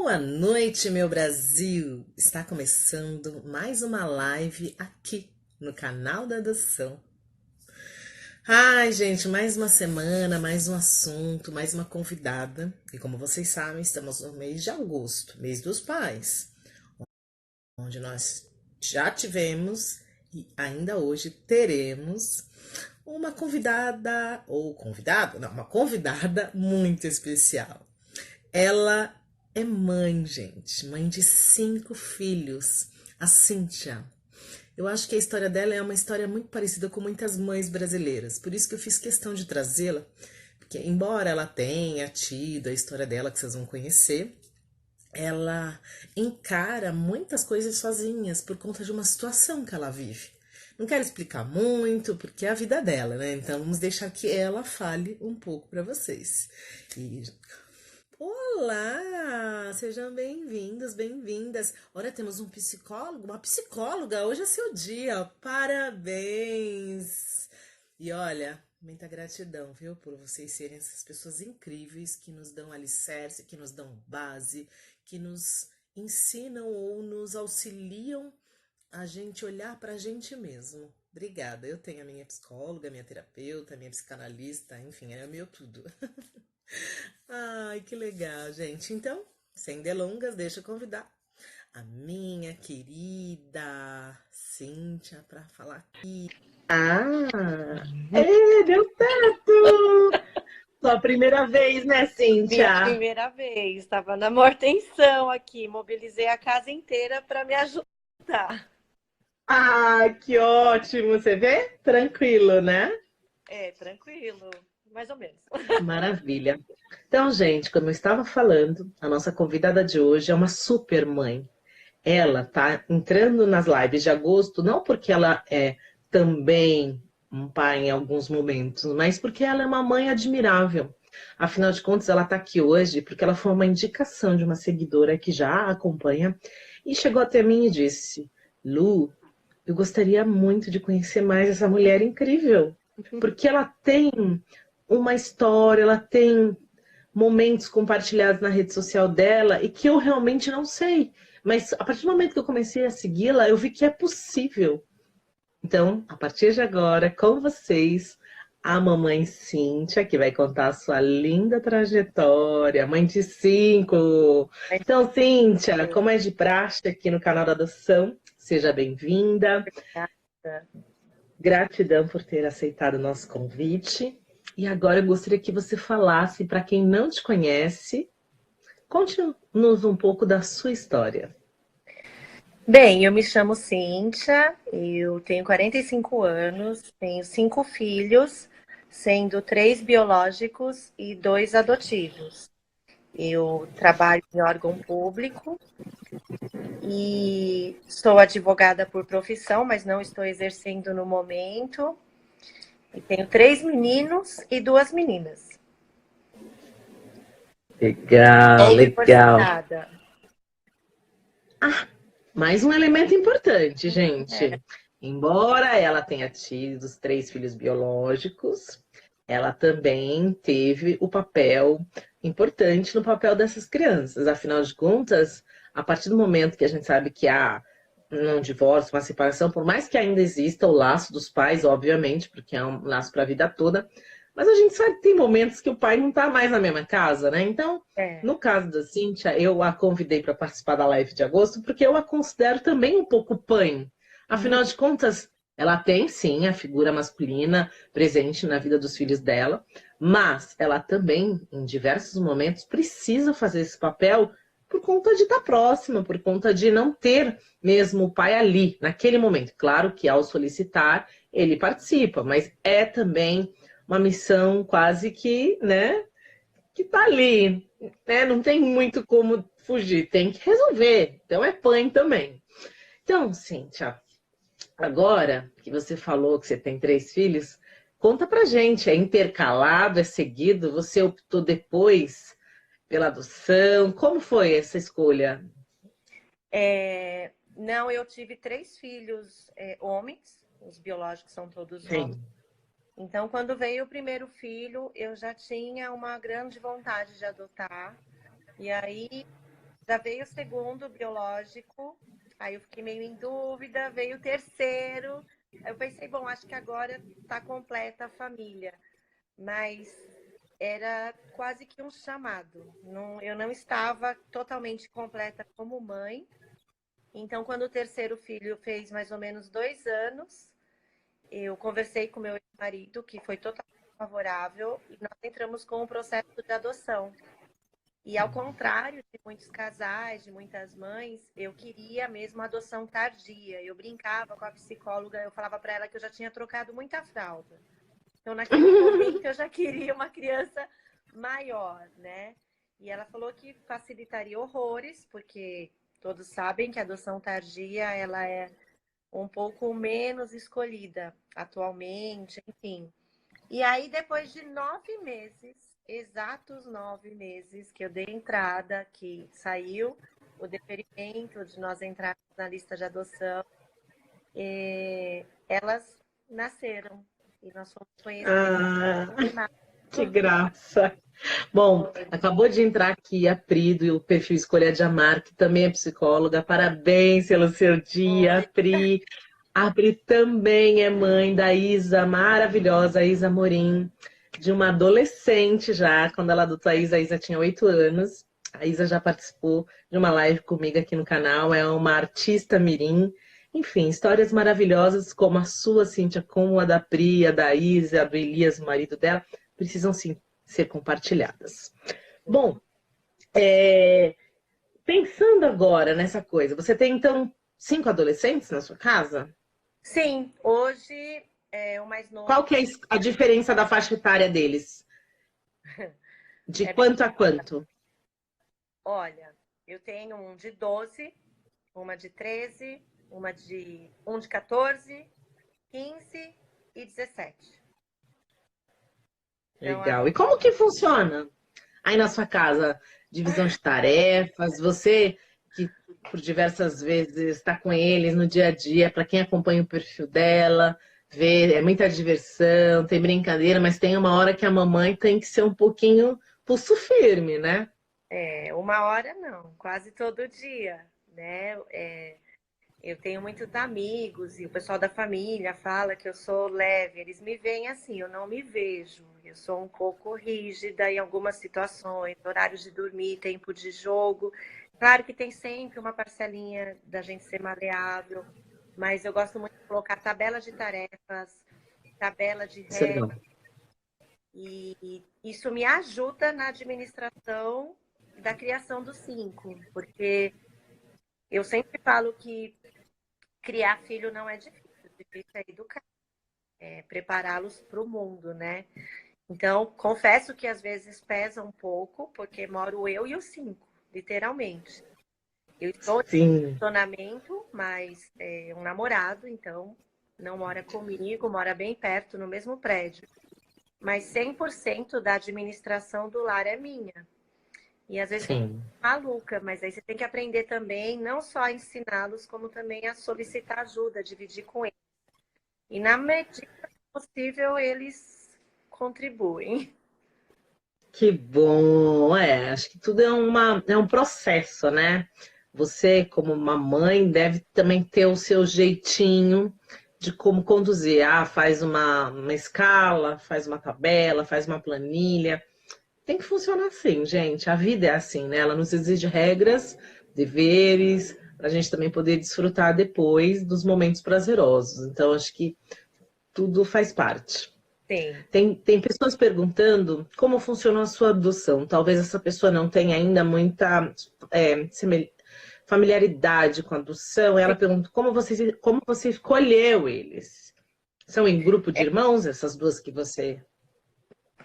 Boa noite, meu Brasil! Está começando mais uma live aqui no canal da Adoção. Ai, gente, mais uma semana, mais um assunto, mais uma convidada. E como vocês sabem, estamos no mês de agosto, mês dos pais, onde nós já tivemos e ainda hoje teremos uma convidada, ou convidado, não, uma convidada muito especial. Ela é mãe, gente, mãe de 5 filhos, a Cíntia. Eu acho que a história dela é uma história muito parecida com muitas mães brasileiras, por isso que eu fiz questão de trazê-la, porque embora ela tenha tido a história dela que vocês vão conhecer, ela encara muitas coisas sozinhas por conta de uma situação que ela vive. Não quero explicar muito, porque é a vida dela, né? Então vamos deixar que ela fale um pouco para vocês. E olá, sejam bem-vindos, bem-vindas. Olha, temos um psicólogo, uma psicóloga. Hoje é seu dia, parabéns. E olha, muita gratidão, viu, por vocês serem essas pessoas incríveis que nos dão alicerce, que nos dão base, que nos ensinam ou nos auxiliam a gente olhar para a gente mesmo. Obrigada. Eu tenho a minha psicóloga, minha terapeuta, minha psicanalista, enfim, é o meu tudo. Ai, que legal, gente. Então, sem delongas, deixa eu convidar a minha querida Cíntia para falar aqui. Deu certo! Sua primeira vez, né, Minha Cíntia? primeira vez, estava na maior tensão aqui, mobilizei a casa inteira para me ajudar. Ah, que ótimo! Você vê? Tranquilo, né? É, tranquilo, mais ou menos. Maravilha. Então, gente, como eu estava falando, a nossa convidada de hoje é uma super mãe. Ela tá entrando nas lives de agosto, não porque ela é também um pai em alguns momentos, mas porque ela é uma mãe admirável. Afinal de contas, ela está aqui hoje porque ela foi uma indicação de uma seguidora que já a acompanha e chegou até mim e disse: Lu, eu gostaria muito de conhecer mais essa mulher incrível, porque ela tem uma história, ela tem momentos compartilhados na rede social dela e que eu realmente não sei. Mas a partir do momento que eu comecei a segui-la, eu vi que é possível. Então, a partir de agora, com vocês, a mamãe Cíntia, que vai contar a sua linda trajetória, mãe de 5. Então, Cíntia, como é de praxe aqui no canal da Adoção, seja bem-vinda. Gratidão por ter aceitado o nosso convite. E agora eu gostaria que você falasse, para quem não te conhece, conte-nos um pouco da sua história. Bem, eu me chamo Cíntia, eu tenho 45 anos, tenho 5 filhos, sendo 3 biológicos e 2 adotivos. Eu trabalho em órgão público e sou advogada por profissão, mas não estou exercendo no momento. E tenho 3 meninos e 2 meninas. Legal, Sou legal. divorciada. Mais um elemento importante, gente. É. Embora ela tenha tido os 3 filhos biológicos, ela também teve o papel importante no papel dessas crianças. Afinal de contas, a partir do momento que a gente sabe que há um divórcio, uma separação, por mais que ainda exista o laço dos pais, obviamente, porque é um laço para a vida toda, mas a gente sabe que tem momentos que o pai não está mais na mesma casa, né? Então, É. no caso da Cíntia, eu a convidei para participar da live de agosto, porque eu a considero também um pouco pai. Uhum. Afinal de contas, ela tem sim a figura masculina presente na vida dos filhos dela, mas ela também, em diversos momentos, precisa fazer esse papel por conta de estar próxima, por conta de não ter mesmo o pai ali, naquele momento. Claro que ao solicitar, ele participa, mas é também uma missão quase que, né, que tá ali, né? Não tem muito como fugir, tem que resolver. Então é pai também. Então, Cíntia, agora que você falou que você tem 3 filhos, conta pra gente, é intercalado, é seguido? Você optou depois pela adoção? Como foi essa escolha? Não, eu tive 3 filhos homens, os biológicos são todos homens. Sim. Então, quando veio o primeiro filho, eu já tinha uma grande vontade de adotar. E aí, Já veio o segundo biológico, aí eu fiquei meio em dúvida, veio o terceiro. Aí eu pensei, bom, acho que agora está completa a família. Mas era quase que um chamado. Eu não estava totalmente completa como mãe. Então, quando o terceiro filho fez mais ou menos 2 anos, eu conversei com meu ex-marido, que foi totalmente favorável, e nós entramos com o processo de adoção. E ao contrário de muitos casais, de muitas mães, eu queria mesmo adoção tardia. Eu brincava com a psicóloga, eu falava para ela que eu já tinha trocado muita fralda. Então, naquele momento, eu já queria uma criança maior, né? E ela falou que facilitaria horrores, porque todos sabem que a adoção tardia, ela é um pouco menos escolhida atualmente, enfim. E aí, depois de 9 meses, exatos 9 meses, que eu dei entrada, que saiu o deferimento de nós entrarmos na lista de adoção, elas nasceram. E nós fomos conhecer Ah, em março. que graça. Bom, acabou de entrar aqui a Pri do perfil Escolha de Amar, que também é psicóloga. Parabéns pelo seu dia, Oi. Pri. A Pri também é mãe da Isa, maravilhosa, Isa Morim, de uma adolescente já. Quando ela adotou a Isa tinha 8 anos. A Isa já participou de uma live comigo aqui no canal, é uma artista mirim. Enfim, histórias maravilhosas como a sua, Cíntia, como a da Pri, a da Isa, a do Elias, o marido dela, precisam sim ser compartilhadas. Bom, pensando agora nessa coisa, você tem então 5 adolescentes na sua casa? Sim, hoje o mais Qual novo que é a diferença da faixa etária deles? De é bem. quanto a quanto? Olha, eu tenho um de 12, uma de 13, um de 14, 15 e 17. Então, Legal. E como que funciona aí na sua casa? Divisão de tarefas, você que por diversas vezes está com eles no dia a dia, para quem acompanha o perfil dela, vê, é muita diversão, tem brincadeira, mas tem uma hora que a mamãe tem que ser um pouquinho pulso firme, né? uma hora não, quase todo dia, né? Eu tenho muitos amigos e o pessoal da família fala que eu sou leve. Eles me veem assim, eu não me vejo. Eu sou um pouco rígida em algumas situações, horários de dormir, tempo de jogo. Claro que tem sempre uma parcelinha da gente ser maleável, mas eu gosto muito de colocar tabela de tarefas, tabela de Isso é regras, legal. e isso me ajuda na administração da criação dos 5, porque eu sempre falo que criar filho não é difícil, difícil é educar, prepará-los para o mundo, né? Então, confesso que às vezes pesa um pouco, porque moro eu e os 5, literalmente. Eu estou em Sim, relacionamento, mas é um namorado, então não mora comigo, mora bem perto, no mesmo prédio. Mas 100% da administração do lar é minha. E às vezes sim. maluca, mas aí você tem que aprender também, não só a ensiná-los, como também a solicitar ajuda, dividir com eles. E na medida possível, eles contribuem. Que bom. Acho que tudo é um processo, né? Você, como uma mãe, deve também ter o seu jeitinho de como conduzir. Ah, faz uma escala, faz uma tabela, faz uma planilha. Tem que funcionar assim, gente. A vida é assim, né? Ela nos exige regras, deveres, para a gente também poder desfrutar depois dos momentos prazerosos. Então, acho que tudo faz parte. Sim. Tem pessoas perguntando como funcionou a sua adoção. Talvez essa pessoa não tenha ainda muita familiaridade com a adoção. Ela pergunta como você escolheu eles. São em grupo de irmãos, essas duas que você.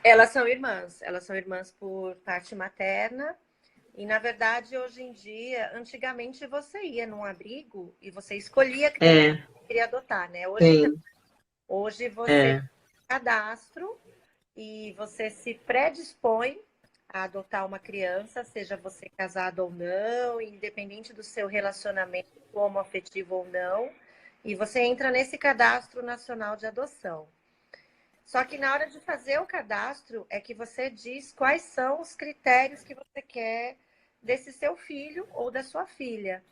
Elas são irmãs por parte materna. E, na verdade, hoje em dia, antigamente você ia num abrigo e você escolhia quem É, queria adotar, né? Hoje não. sim, Hoje você é, tem cadastro e você se predispõe a adotar uma criança, seja você casado ou não, independente do seu relacionamento homoafetivo ou não, e você entra nesse cadastro nacional de adoção. Só que na hora de fazer o cadastro é que você diz quais são os critérios que você quer desse seu filho ou da sua filha.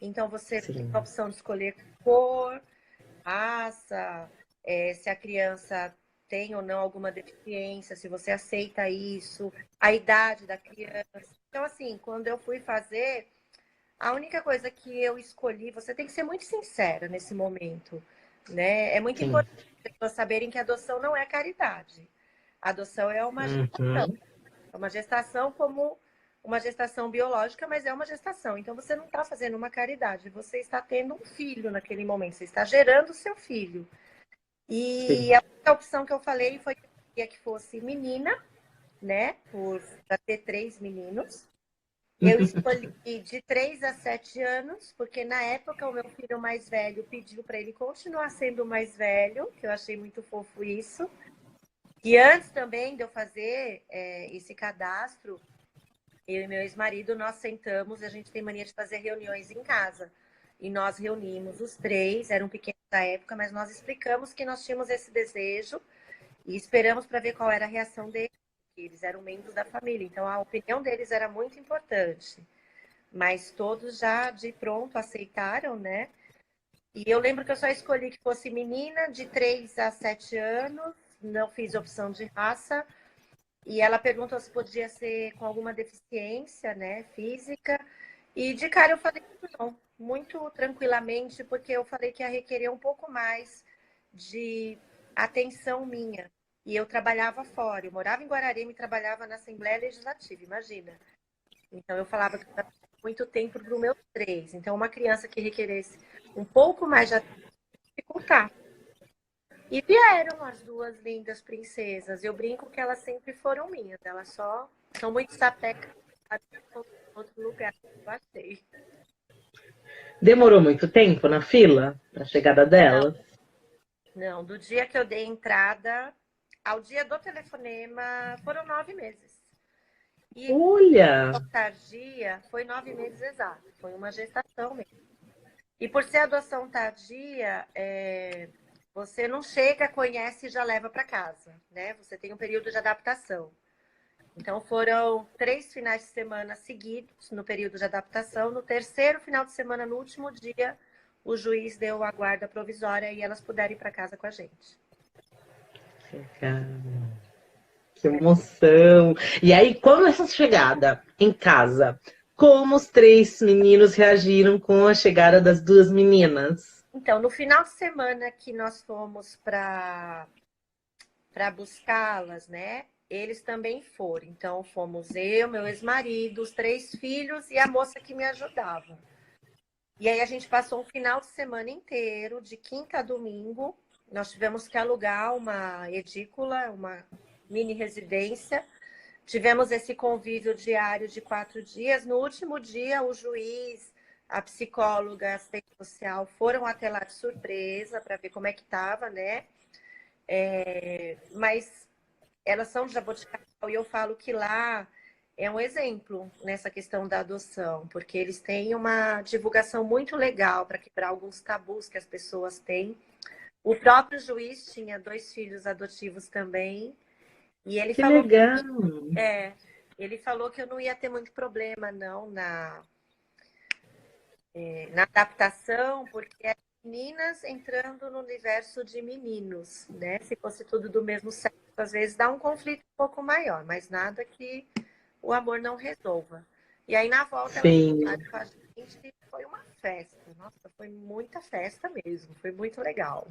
Então, você tem Sim. a opção de escolher cor, raça, se a criança tem ou não alguma deficiência, se você aceita isso, a idade da criança. Então, assim, quando eu fui fazer, a única coisa que eu escolhi, você tem que ser muito sincera nesse momento, né? É muito Sim. importante as pessoas saberem que a adoção não é caridade. A adoção é uma gestação. Uhum. É uma gestação como uma gestação biológica, mas é uma gestação. Então você não está fazendo uma caridade, você está tendo um filho naquele momento, você está gerando o seu filho. E Sim. a única opção que eu falei foi que eu queria que fosse menina, né? Para ter 3 meninos. Eu escolhi de 3 a 7 anos, porque na época o meu filho mais velho pediu para ele continuar sendo o mais velho, que eu achei muito fofo isso. E antes também de eu fazer esse cadastro, eu e meu ex-marido, nós sentamos, a gente tem mania de fazer reuniões em casa. E nós reunimos os 3, eram pequenos da época, mas nós explicamos que nós tínhamos esse desejo e esperamos para ver qual era a reação deles. Eles eram membros da família, então a opinião deles era muito importante. Mas todos já de pronto aceitaram, né? E eu lembro que eu só escolhi que fosse menina de 3 a 7 anos, não fiz opção de raça. E ela perguntou se podia ser com alguma deficiência, né, física. E de cara eu falei que não, muito tranquilamente, porque eu falei que ia requerer um pouco mais de atenção minha. E eu trabalhava fora, eu morava em Guararema e trabalhava na Assembleia Legislativa, imagina. Então eu falava que eu estava muito tempo para os meus 3. Então uma criança que requeresse um pouco mais de atenção ia dificultar. E vieram as 2 lindas princesas. Eu brinco que elas sempre foram minhas. Elas só são muito sapecas em outro lugar. Eu achei. Demorou muito tempo na fila para a chegada Não, dela? não. Do dia que eu dei entrada ao dia do telefonema foram 9 meses. E Olha, a tardia foi 9 meses exatos. Foi uma gestação mesmo. E por ser adoção tardia, você não chega, conhece e já leva para casa, né? Você tem um período de adaptação. Então foram 3 finais de semana seguidos no período de adaptação. No terceiro final de semana, no último dia, o juiz deu a guarda provisória e elas puderam ir para casa com a gente. que emoção! E aí, como essa chegada em casa? Como os 3 meninos reagiram com a chegada das 2 meninas? Então, no final de semana que nós fomos para buscá-las, né? Eles também foram. Então, fomos eu, meu ex-marido, os 3 filhos e a moça que me ajudava. E aí a gente passou um final de semana inteiro, de quinta a domingo. Nós tivemos que alugar uma edícula, uma mini residência. Tivemos esse convívio diário de 4 dias. No último dia, o juiz, a psicóloga, a assistente social foram até lá de surpresa para ver como é que estava, né? Mas elas são de Jaboticabal e eu falo que lá é um exemplo nessa questão da adoção, porque eles têm uma divulgação muito legal para quebrar alguns tabus que as pessoas têm. O próprio juiz tinha 2 filhos adotivos também, e ele Que falou legal! ele falou que eu não ia ter muito problema não na adaptação, porque é meninas entrando no universo de meninos, né? Se fosse tudo do mesmo sexo, às vezes dá um conflito um pouco maior, mas nada que o amor não resolva. E aí, na volta, elas Sim. ficaram com a gente e foi uma festa. Nossa, foi muita festa mesmo. Foi muito legal.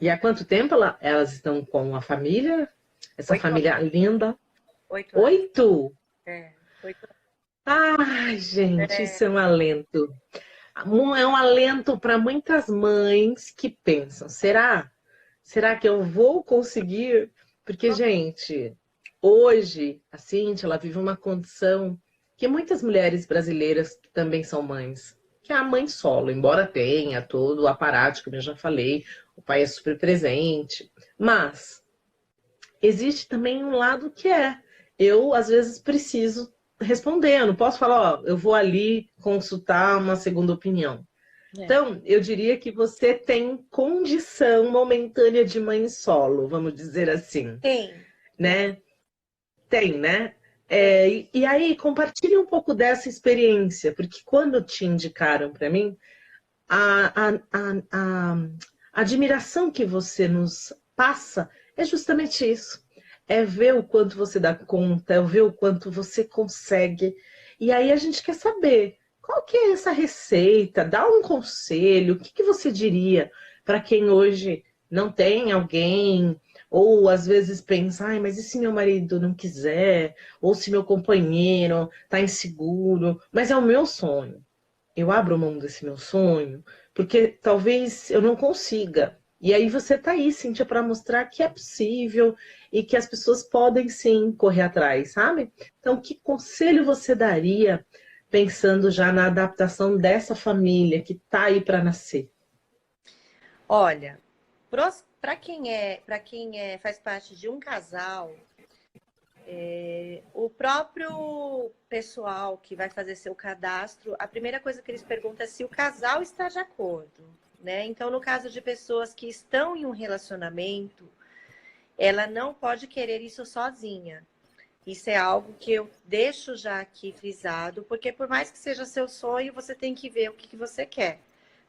E há quanto tempo elas estão com a família? Essa 8 anos. família linda? 8 anos. 8? 8 anos. Ai, gente, isso é um alento. É um alento para muitas mães que pensam: será? Será que eu vou conseguir? Porque, gente, hoje a Cíntia, ela vive uma condição que muitas mulheres brasileiras também são mães, que é a mãe solo, embora tenha todo o aparato, como eu já falei, o pai é super presente, mas existe também um lado que eu às vezes preciso responder, eu não posso falar, ó, eu vou ali consultar uma segunda opinião. Então, eu diria que você tem condição momentânea de mãe solo, vamos dizer assim, Sim. né? Tem, né? E aí, compartilhe um pouco dessa experiência, porque quando te indicaram para mim, a admiração que você nos passa é justamente isso. É ver o quanto você dá conta, é ver o quanto você consegue. E aí a gente quer saber qual que é essa receita, dá um conselho, o que que você diria para quem hoje não tem alguém, ou às vezes pensa, ai, mas e se meu marido não quiser, ou se meu companheiro está inseguro, mas é o meu sonho. Eu abro mão desse meu sonho, porque talvez eu não consiga. E aí você tá aí, Cíntia, para mostrar que é possível e que as pessoas podem sim correr atrás, sabe? Então, que conselho você daria pensando já na adaptação dessa família que tá aí para nascer? Olha, para quem faz parte de um casal, o próprio pessoal que vai fazer seu cadastro, a primeira coisa que eles perguntam é se o casal está de acordo, né? Então, no caso de pessoas que estão em um relacionamento, ela não pode querer isso sozinha. Isso é algo que eu deixo já aqui frisado, porque por mais que seja seu sonho, você tem que ver o que você quer.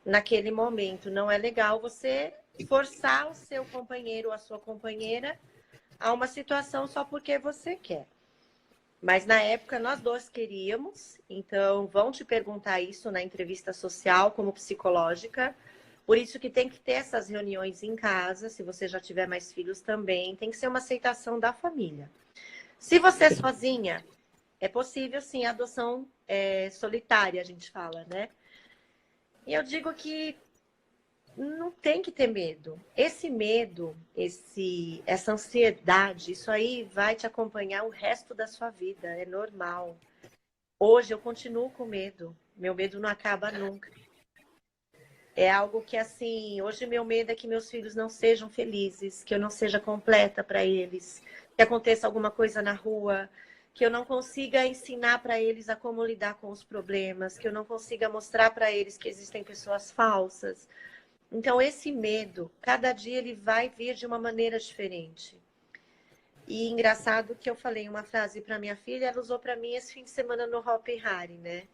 Naquele momento, não é legal você forçar o seu companheiro ou a sua companheira a uma situação só porque você quer. Mas na época nós dois queríamos, então vão te perguntar isso na entrevista social como psicológica. Por isso que tem que ter essas reuniões em casa, se você já tiver mais filhos também, tem que ser uma aceitação da família. Se você é sozinha, é possível sim a adoção solitária, a gente fala, né? E eu digo que não tem que ter medo. Esse medo, essa ansiedade, isso aí vai te acompanhar o resto da sua vida, é normal. Hoje eu continuo com medo, meu medo não acaba nunca. É algo que, assim, hoje meu medo é que meus filhos não sejam felizes, que eu não seja completa para eles, que aconteça alguma coisa na rua, que eu não consiga ensinar para eles a como lidar com os problemas, que eu não consiga mostrar para eles que existem pessoas falsas. Então, esse medo, cada dia ele vai vir de uma maneira diferente. E engraçado que eu falei uma frase para minha filha, ela usou para mim esse fim de semana no Hopi Hari, né?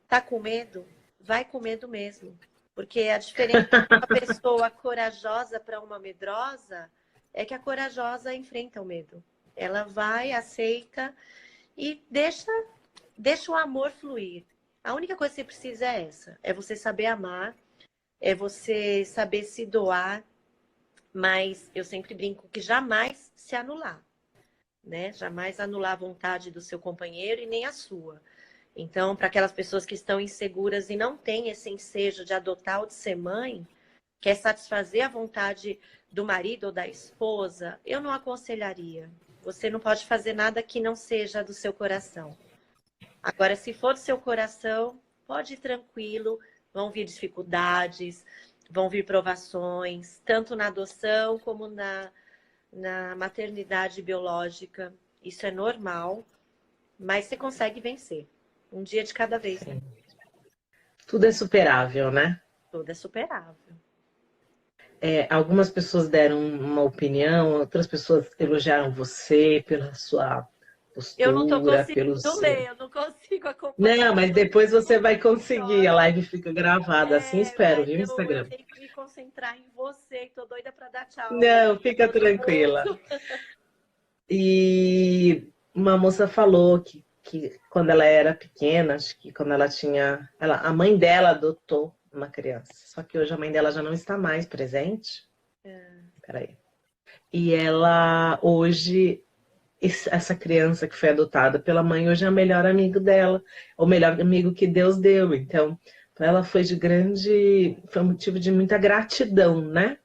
Tá com medo? Vai com medo mesmo. Porque a diferença de uma pessoa corajosa para uma medrosa é que a corajosa enfrenta o medo. Ela vai, aceita e deixa o amor fluir. A única coisa que você precisa é essa, é você saber amar, é você saber se doar, mas eu sempre brinco que jamais se anular, né? Jamais anular a vontade do seu companheiro e nem a sua. Então, para aquelas pessoas que estão inseguras e não têm esse ensejo de adotar ou de ser mãe, quer satisfazer a vontade do marido ou da esposa, eu não aconselharia. Você não pode fazer nada que não seja do seu coração. Agora, se for do seu coração, pode ir tranquilo, vão vir dificuldades, vão vir provações, tanto na adoção como na maternidade biológica. Isso é normal, mas você consegue vencer. Um dia de cada vez. Né? Tudo é superável, né? Tudo é superável. Algumas pessoas deram uma opinião, outras pessoas elogiaram você pela sua postura, eu não tô conseguindo pelo ler, eu não consigo acompanhar. Não, mas depois você vai conseguir, a live fica gravada, assim espero, viu, eu Instagram? tenho que me concentrar em você, tô doida para dar tchau. Não, fica tranquila. E uma moça falou que quando ela era pequena, acho que quando ela tinha... a mãe dela adotou uma criança, só que hoje a mãe dela já não está mais presente. Peraí. E ela hoje... essa criança que foi adotada pela mãe hoje é o melhor amigo dela, o melhor amigo que Deus deu. Então, para ela foi um motivo de muita gratidão, né?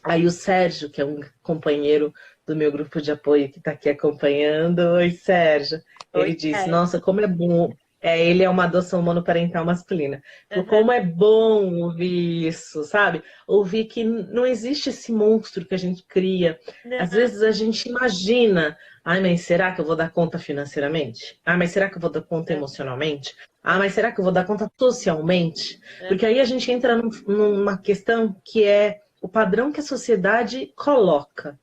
Aí o Sérgio, que é um companheiro do meu grupo de apoio que está aqui acompanhando, oi Sérgio, ele disse, nossa, como é bom. Ele é uma adoção monoparental masculina. Como é bom ouvir isso, sabe? Ouvir que não existe esse monstro que a gente cria. Às vezes a gente imagina, ai, mas será que eu vou dar conta financeiramente? Ah, mas será que eu vou dar conta emocionalmente? Ah, mas será que eu vou dar conta socialmente? Porque aí a gente entra numa questão que é o padrão que a sociedade coloca.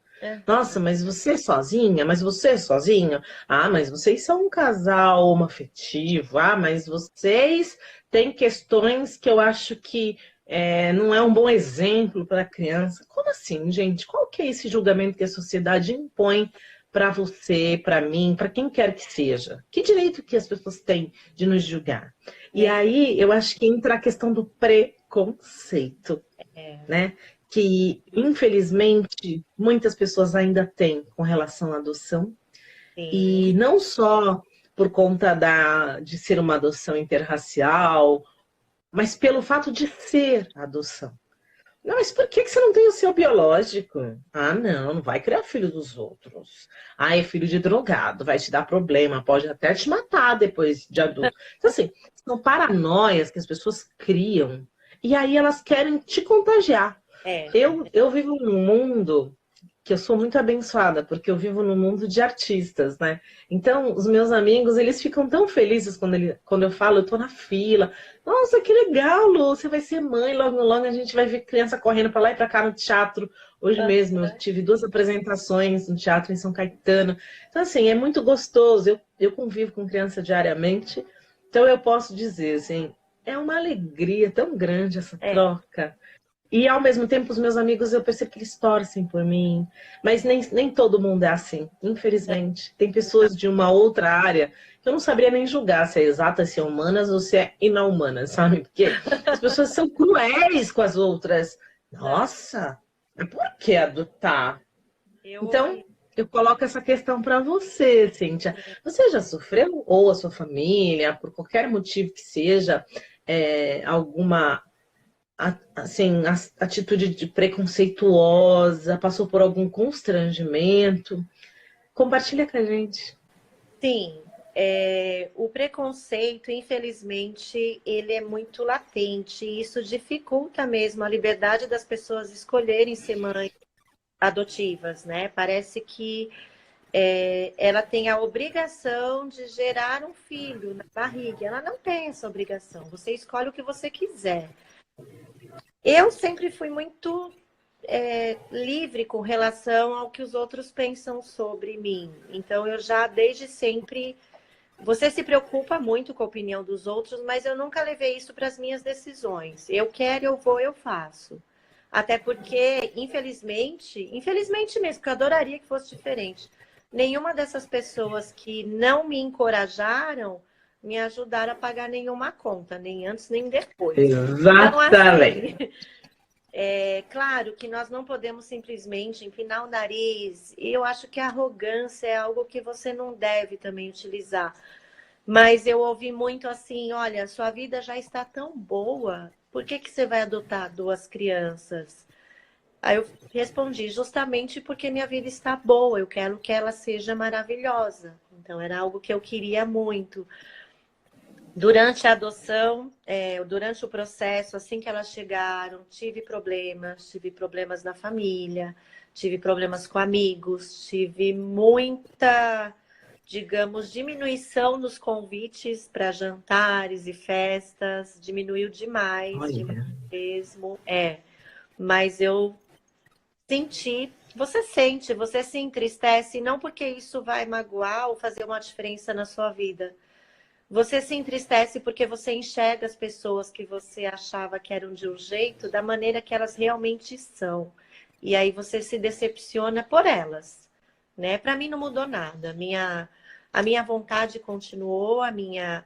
Nossa, mas você é sozinha? Mas você é sozinho? Ah, mas vocês são um casal homoafetivo. Ah, mas vocês têm questões que eu acho que não é um bom exemplo para a criança. Como assim, gente? Qual que é esse julgamento que a sociedade impõe para você, para mim, para quem quer que seja? Que direito que as pessoas têm de nos julgar? E É, aí eu acho que entra a questão do preconceito, é, né? Que infelizmente muitas pessoas ainda têm com relação à adoção, sim. e não só por conta de ser uma adoção interracial, mas pelo fato de ser adoção. Não, mas por que você não tem o seu biológico? Ah, não, não vai criar filho dos outros. Ah, é filho de drogado, vai te dar problema, pode até te matar depois de adulto. Então, assim, são paranoias que as pessoas criam e aí elas querem te contagiar. É, Eu vivo num mundo que eu sou muito abençoada, porque eu vivo num mundo de artistas, né? Então, os meus amigos, eles ficam tão felizes quando eu falo, eu tô na fila. Nossa, que legal, Lu, você vai ser mãe, logo logo a gente vai ver criança correndo para lá e para cá no teatro. Hoje mesmo eu tive 2 apresentações no teatro em São Caetano. Então, assim, é muito gostoso. Eu convivo com criança diariamente, então eu posso dizer, assim, é uma alegria tão grande essa é. troca. E ao mesmo tempo, os meus amigos, eu percebo que eles torcem por mim. Mas nem todo mundo é assim, infelizmente. Tem pessoas de uma outra área que eu não saberia nem julgar se é exata, se é humanas ou se é ina-humanas, sabe? Porque as pessoas são cruéis com as outras. Nossa, mas por que adotar? Eu Então, ouvi. eu coloco essa questão para você, Cíntia. Você já sofreu, ou a sua família, por qualquer motivo que seja, alguma assim, atitude de preconceituosa, passou por algum constrangimento? Compartilha com a gente. Sim, o preconceito, infelizmente, ele é muito latente e isso dificulta mesmo a liberdade das pessoas escolherem ser mães adotivas, né? Parece que ela tem a obrigação de gerar um filho na barriga. Ela não tem essa obrigação. Você escolhe o que você quiser. Eu sempre fui muito livre com relação ao que os outros pensam sobre mim. Então, eu já desde sempre. Você se preocupa muito com a opinião dos outros, mas eu nunca levei isso para as minhas decisões. Eu quero, eu vou, eu faço. Até porque, infelizmente mesmo, porque eu adoraria que fosse diferente. Nenhuma dessas pessoas que não me encorajaram me ajudaram a pagar nenhuma conta, nem antes nem depois. Então, assim, Exatamente. é claro que nós não podemos simplesmente empinar o nariz. E eu acho que a arrogância é algo que você não deve também utilizar. Mas eu ouvi muito assim, olha, sua vida já está tão boa, por que que você vai adotar 2 crianças? Aí eu respondi, justamente porque minha vida está boa, eu quero que ela seja maravilhosa. Então era algo que eu queria muito. Durante a adoção, durante o processo, assim que elas chegaram, tive problemas na família, tive problemas com amigos, tive muita, digamos, diminuição nos convites para jantares e festas, diminuiu demais Olha, mesmo. Mas eu senti, você sente, você se entristece, não porque isso vai magoar ou fazer uma diferença na sua vida. Você se entristece porque você enxerga as pessoas que você achava que eram de um jeito da maneira que elas realmente são. E aí você se decepciona por elas, né? Para mim não mudou nada. A minha vontade continuou, a minha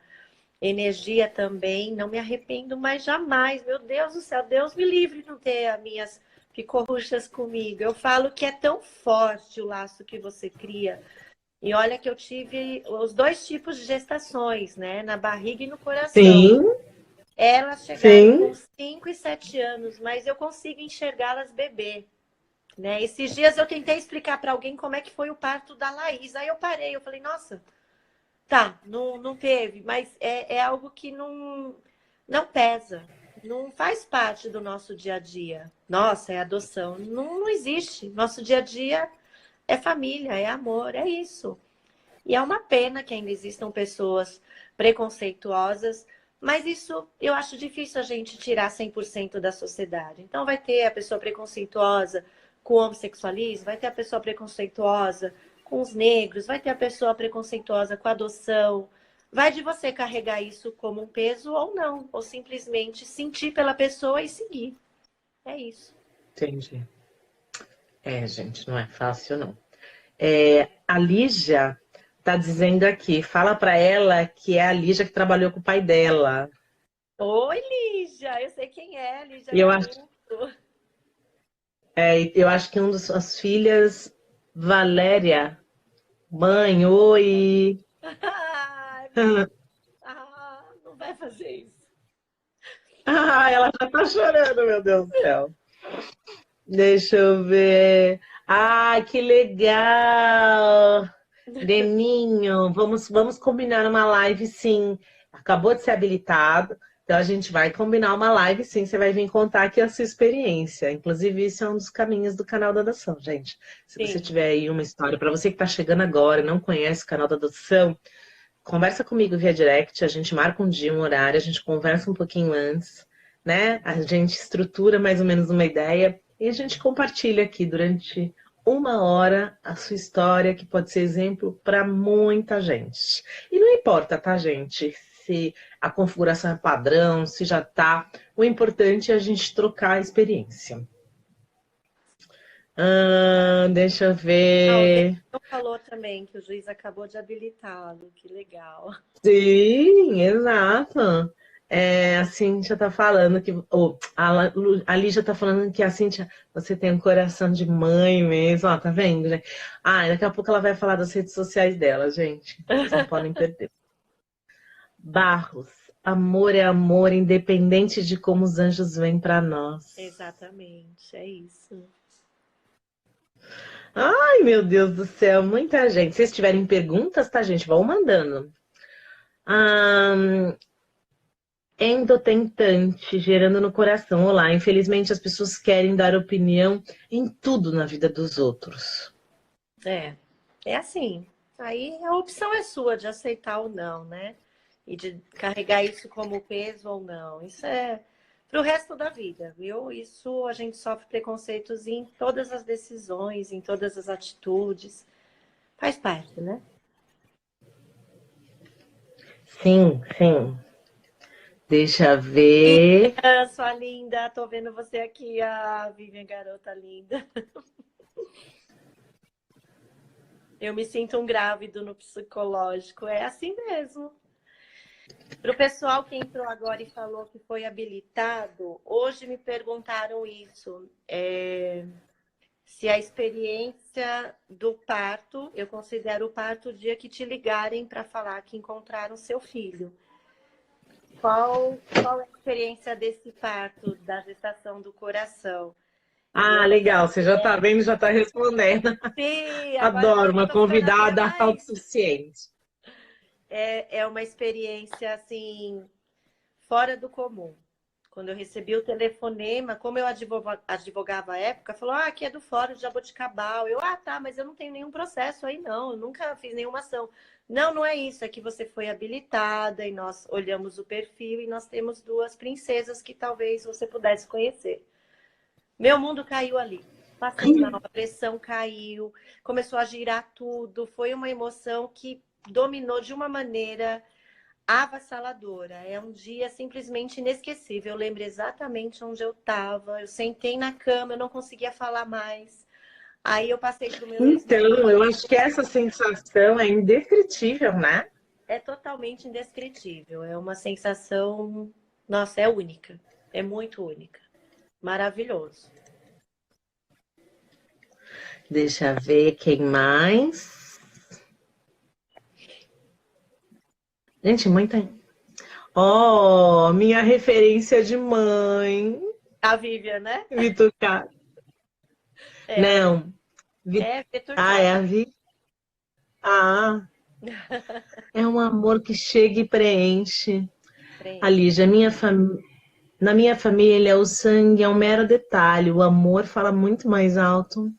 energia também. Não me arrependo mais jamais. Meu Deus do céu, Deus me livre de não ter as minhas picorruchas comigo. Eu falo que é tão forte o laço que você cria. E olha que eu tive os 2 tipos de gestações, né? Na barriga e no coração. sim, Elas chegaram com sim. 5 e 7 anos, mas eu consigo enxergá-las bebê, né? Esses dias eu tentei explicar para alguém como é que foi o parto da Laís. Aí eu parei, eu falei, nossa, tá, não teve, mas é algo que não pesa, não faz parte do nosso dia a dia. Nossa, é adoção. Não existe. Nosso dia a dia é família, é amor, é isso. E é uma pena que ainda existam pessoas preconceituosas, mas isso eu acho difícil a gente tirar 100% da sociedade. Então vai ter a pessoa preconceituosa com o homossexualismo, vai ter a pessoa preconceituosa com os negros, vai ter a pessoa preconceituosa com a adoção. Vai de você carregar isso como um peso ou não, ou simplesmente sentir pela pessoa e seguir. É isso. Entendi. Gente, não é fácil, não. A Lígia tá dizendo aqui, fala para ela que é a Lígia que trabalhou com o pai dela. Oi, Lígia, eu sei quem é, Lígia E eu acho, Garuto. eu acho que as filhas, Valéria, mãe, oi. Não vai fazer isso. Ela já tá chorando, meu Deus do céu. Deixa eu ver. Que legal! Deninho, vamos combinar uma live, sim. Acabou de ser habilitado, então a gente vai combinar uma live, sim. Você vai vir contar aqui a sua experiência. Inclusive, isso é um dos caminhos do canal da Adoção, gente. Se você tiver aí uma história, para você que está chegando agora, não conhece o canal da Adoção, conversa comigo via direct, a gente marca um dia, um horário, a gente conversa um pouquinho antes, né? A gente estrutura mais ou menos uma ideia e a gente compartilha aqui durante 1 hora a sua história, que pode ser exemplo para muita gente. E não importa, tá, gente? Se a configuração é padrão, se já tá. O importante é a gente trocar a experiência. Deixa eu ver. O falou também que o juiz acabou de habilitá-lo. Que legal. Sim, exato. A Cíntia tá falando que. A Lígia tá falando que a Cíntia, você tem um coração de mãe mesmo. Ó, tá vendo, né? Daqui a pouco ela vai falar das redes sociais dela, gente. Vocês não podem perder. Barros, amor é amor, independente de como os anjos vêm pra nós. Exatamente, é isso. Ai, meu Deus do céu, muita gente. Se vocês tiverem perguntas, tá, gente? Vão mandando. Endotentante, gerando no coração. Olá, infelizmente as pessoas querem dar opinião em tudo na vida dos outros. É assim. Aí a opção é sua de aceitar ou não, né? E de carregar isso como peso ou não. Isso é pro resto da vida, viu? Isso a gente sofre preconceitos em todas as decisões, em todas as atitudes. Faz parte, né? Sim, sim. Deixa eu ver. Sua linda, tô vendo você aqui, a Vivian, garota linda. Eu me sinto um grávido no psicológico. É assim mesmo. Para o pessoal que entrou agora e falou que foi habilitado, hoje me perguntaram isso. Se a experiência do parto, eu considero o parto o dia que te ligarem para falar que encontraram seu filho. Qual é a experiência desse parto, da gestação do coração? Legal, você já tá vendo, já tá respondendo. Sim, Adoro uma convidada autossuficiente. É uma experiência, assim, fora do comum. Quando eu recebi o telefonema, como eu advogava à época, falou, aqui é do Fórum de Jaboticabal. Tá, mas eu não tenho nenhum processo aí, não. Eu nunca fiz nenhuma ação. Não é isso. É que você foi habilitada e nós olhamos o perfil e nós temos 2 princesas que talvez você pudesse conhecer. Meu mundo caiu ali. Passei mal, a pressão caiu, começou a girar tudo. Foi uma emoção que dominou de uma maneira avassaladora. É um dia simplesmente inesquecível. Eu lembro exatamente onde eu estava. Eu sentei na cama, eu não conseguia falar mais. Aí eu passei para o meu... Então, eu acho que essa sensação é indescritível, né? É totalmente indescritível. É uma sensação... Nossa, é única. É muito única. Maravilhoso. Deixa eu ver quem mais. Gente, muita. Minha referência de mãe. A Vivian, né? Vitor Castro. Não. Vitor é a Vi. É um amor que chega e preenche. A Lígia, na minha família, o sangue é um mero detalhe. O amor fala muito mais alto.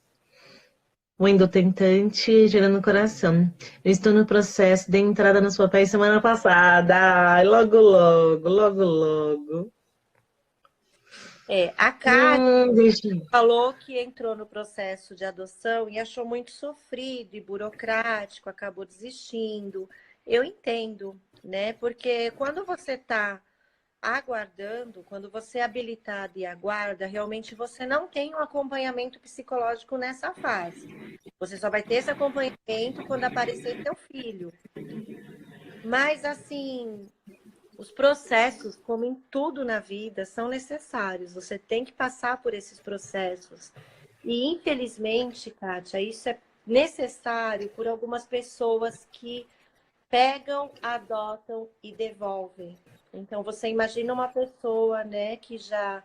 O endotentante gerando no coração. Eu estou no processo de entrada na sua pele semana passada. Logo, logo, logo, logo. A Karen Deixa... falou que entrou no processo de adoção e achou muito sofrido e burocrático, acabou desistindo. Eu entendo, né? Porque quando você está aguardando, quando você é habilitado e aguarda, realmente você não tem um acompanhamento psicológico nessa fase. Você só vai ter esse acompanhamento quando aparecer seu filho. Mas, assim, os processos, como em tudo na vida, são necessários. Você tem que passar por esses processos. E, infelizmente, Kátia, isso é necessário por algumas pessoas que pegam, adotam e devolvem. Então, você imagina uma pessoa, né, que já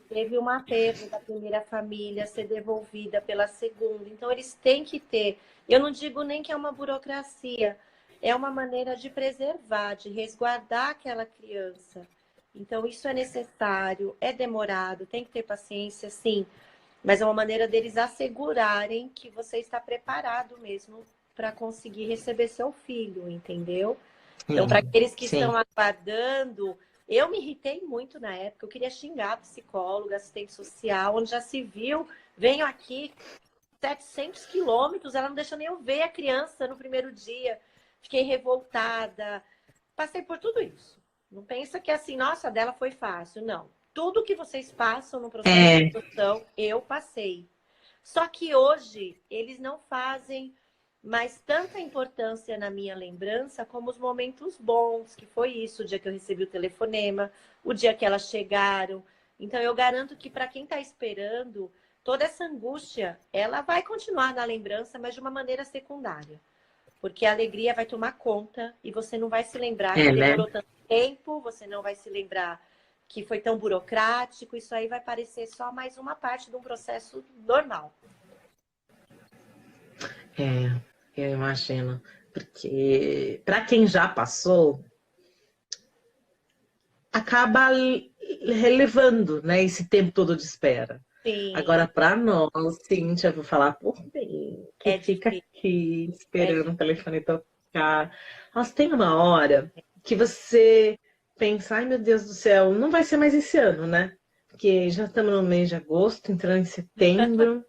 teve um apego da primeira família ser devolvida pela segunda. Então, eles têm que ter. Eu não digo nem que é uma burocracia, é uma maneira de preservar, de resguardar aquela criança. Então, isso é necessário, é demorado, tem que ter paciência, sim, mas é uma maneira deles assegurarem que você está preparado mesmo para conseguir receber seu filho, entendeu? Então, para aqueles que Sim. estão aguardando, eu me irritei muito na época, eu queria xingar a psicóloga, assistente social, onde já se viu, venho aqui 700 quilômetros, ela não deixou nem eu ver a criança no primeiro dia, fiquei revoltada, passei por tudo isso. Não pensa que assim, nossa, a dela foi fácil, não. Tudo que vocês passam no processo de adoção, eu passei. Só que hoje, eles não fazem mais tanta importância na minha lembrança como os momentos bons, que foi isso, o dia que eu recebi o telefonema, o dia que elas chegaram. Então, eu garanto que para quem está esperando, toda essa angústia, ela vai continuar na lembrança, mas de uma maneira secundária. Porque a alegria vai tomar conta e você não vai se lembrar que demorou tanto tempo, você não vai se lembrar que foi tão burocrático, isso aí vai parecer só mais uma parte de um processo normal. Eu imagino. Porque para quem já passou, acaba relevando, né, esse tempo todo de espera. Sim. Agora, para nós, Cíntia, vou falar por mim, que fica aqui esperando o telefone tocar. Nossa, tem uma hora que você pensa, ai meu Deus do céu, não vai ser mais esse ano, né? Porque já estamos no mês de agosto, entrando em setembro.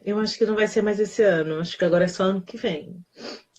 Eu acho que não vai ser mais esse ano, acho que agora é só ano que vem.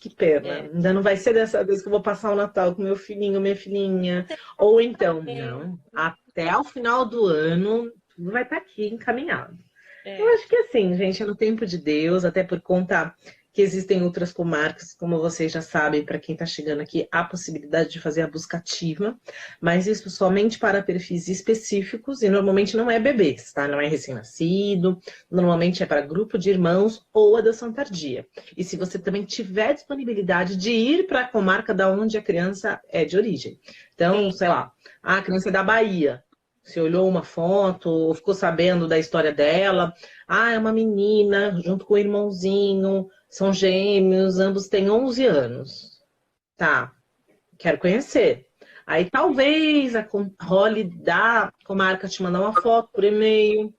Que pena. Ainda não vai ser dessa vez que eu vou passar o Natal com meu filhinho, minha filhinha. Ou então, não, até o final do ano, tudo vai estar aqui encaminhado. Eu acho que assim, gente, é no tempo de Deus, até por conta que existem outras comarcas, como vocês já sabem, para quem está chegando aqui, há possibilidade de fazer a busca ativa, mas isso somente para perfis específicos e normalmente não é bebês, tá? Não é recém-nascido, normalmente é para grupo de irmãos ou adoção tardia. E se você também tiver disponibilidade de ir para a comarca da onde a criança é de origem. Então, sei lá, a criança é da Bahia. Você olhou uma foto, ou ficou sabendo da história dela. Ah, é uma menina, junto com o irmãozinho, são gêmeos, ambos têm 11 anos. Tá, quero conhecer. Aí talvez role da comarca te mandar uma foto por e-mail.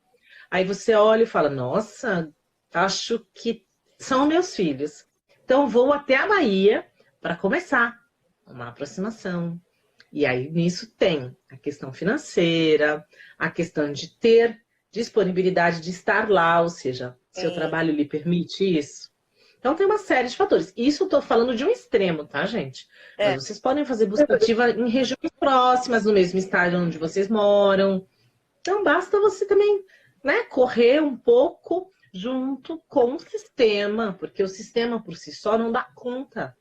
Aí você olha e fala, nossa, acho que são meus filhos. Então vou até a Bahia para começar uma aproximação. E aí nisso tem a questão financeira, a questão de ter disponibilidade de estar lá, ou seja, seu trabalho lhe permite isso. Então tem uma série de fatores. Isso eu tô falando de um extremo, tá, gente? Mas vocês podem fazer busca ativa em regiões próximas, no mesmo estado onde vocês moram. Então basta você também, né, correr um pouco junto com o sistema, porque o sistema por si só não dá conta.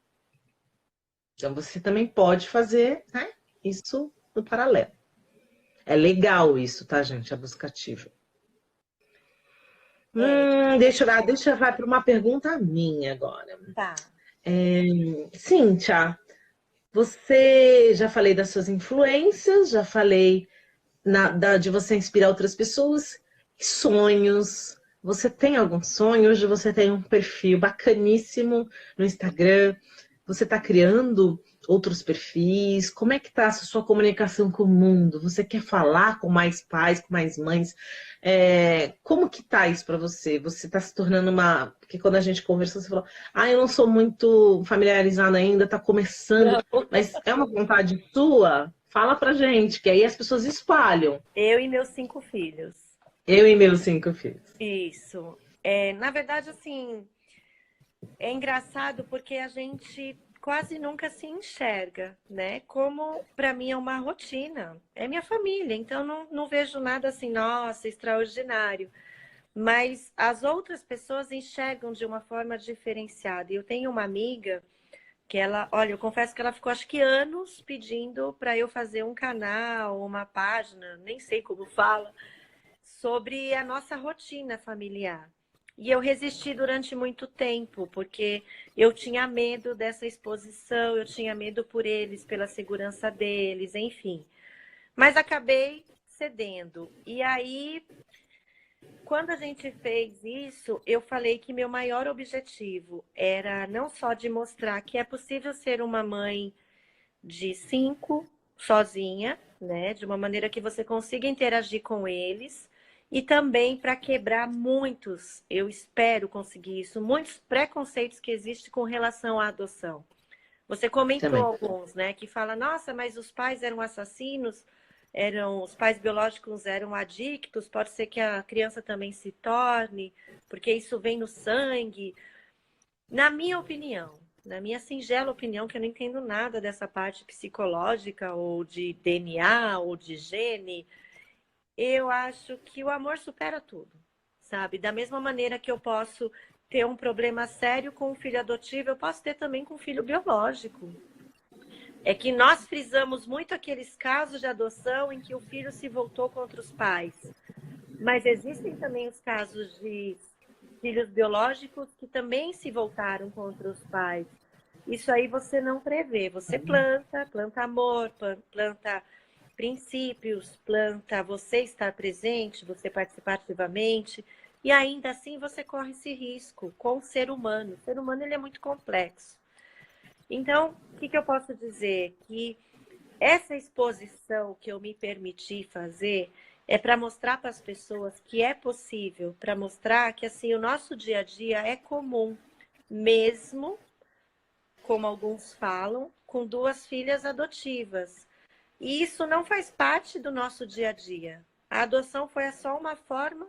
Então você também pode fazer, né, isso no paralelo. É legal isso, tá, gente? A busca ativa. Deixa eu vai para uma pergunta minha agora. Tá. Cíntia, você já falei das suas influências, já falei de você inspirar outras pessoas. Sonhos. Você tem algum sonho? Hoje você tem um perfil bacaníssimo no Instagram. Você está criando outros perfis? Como é que está a sua comunicação com o mundo? Você quer falar com mais pais, com mais mães? Como que tá isso para você? Você está se tornando uma... Porque quando a gente conversou, você falou, eu não sou muito familiarizada ainda, está começando. Mas é uma vontade sua? Fala pra gente, que aí as pessoas espalham. Eu e meus 5 filhos. Eu e meus 5 filhos. Isso. Na verdade, assim, é engraçado porque a gente quase nunca se enxerga, né? Como para mim é uma rotina, é minha família, então não vejo nada assim, nossa, extraordinário. Mas as outras pessoas enxergam de uma forma diferenciada. E eu tenho uma amiga que ela, olha, eu confesso que ela ficou acho que anos pedindo para eu fazer um canal, uma página, nem sei como fala, sobre a nossa rotina familiar. E eu resisti durante muito tempo, porque eu tinha medo dessa exposição, eu tinha medo por eles, pela segurança deles, enfim. Mas acabei cedendo. E aí, quando a gente fez isso, eu falei que meu maior objetivo era não só de mostrar que é possível ser uma mãe de 5 sozinha, né? De uma maneira que você consiga interagir com eles. E também para quebrar muitos, eu espero conseguir isso, muitos preconceitos que existem com relação à adoção. Você comentou Também. alguns, né? Que fala, nossa, mas os pais eram assassinos, os pais biológicos eram adictos, pode ser que a criança também se torne, porque isso vem no sangue. Na minha opinião, na minha singela opinião, que eu não entendo nada dessa parte psicológica ou de DNA ou de gene, eu acho que o amor supera tudo, sabe? Da mesma maneira que eu posso ter um problema sério com um filho adotivo, eu posso ter também com um filho biológico. É que nós frisamos muito aqueles casos de adoção em que o filho se voltou contra os pais. Mas existem também os casos de filhos biológicos que também se voltaram contra os pais. Isso aí você não prevê. Você planta amor, planta princípios, planta você estar presente, você participar ativamente, e ainda assim você corre esse risco com o ser humano. O ser humano ele é muito complexo. Então, o que eu posso dizer? Que essa exposição que eu me permiti fazer é para mostrar para as pessoas que é possível, para mostrar que assim o nosso dia a dia é comum, mesmo, como alguns falam, com 2 filhas adotivas. E isso não faz parte do nosso dia a dia. A adoção foi só uma forma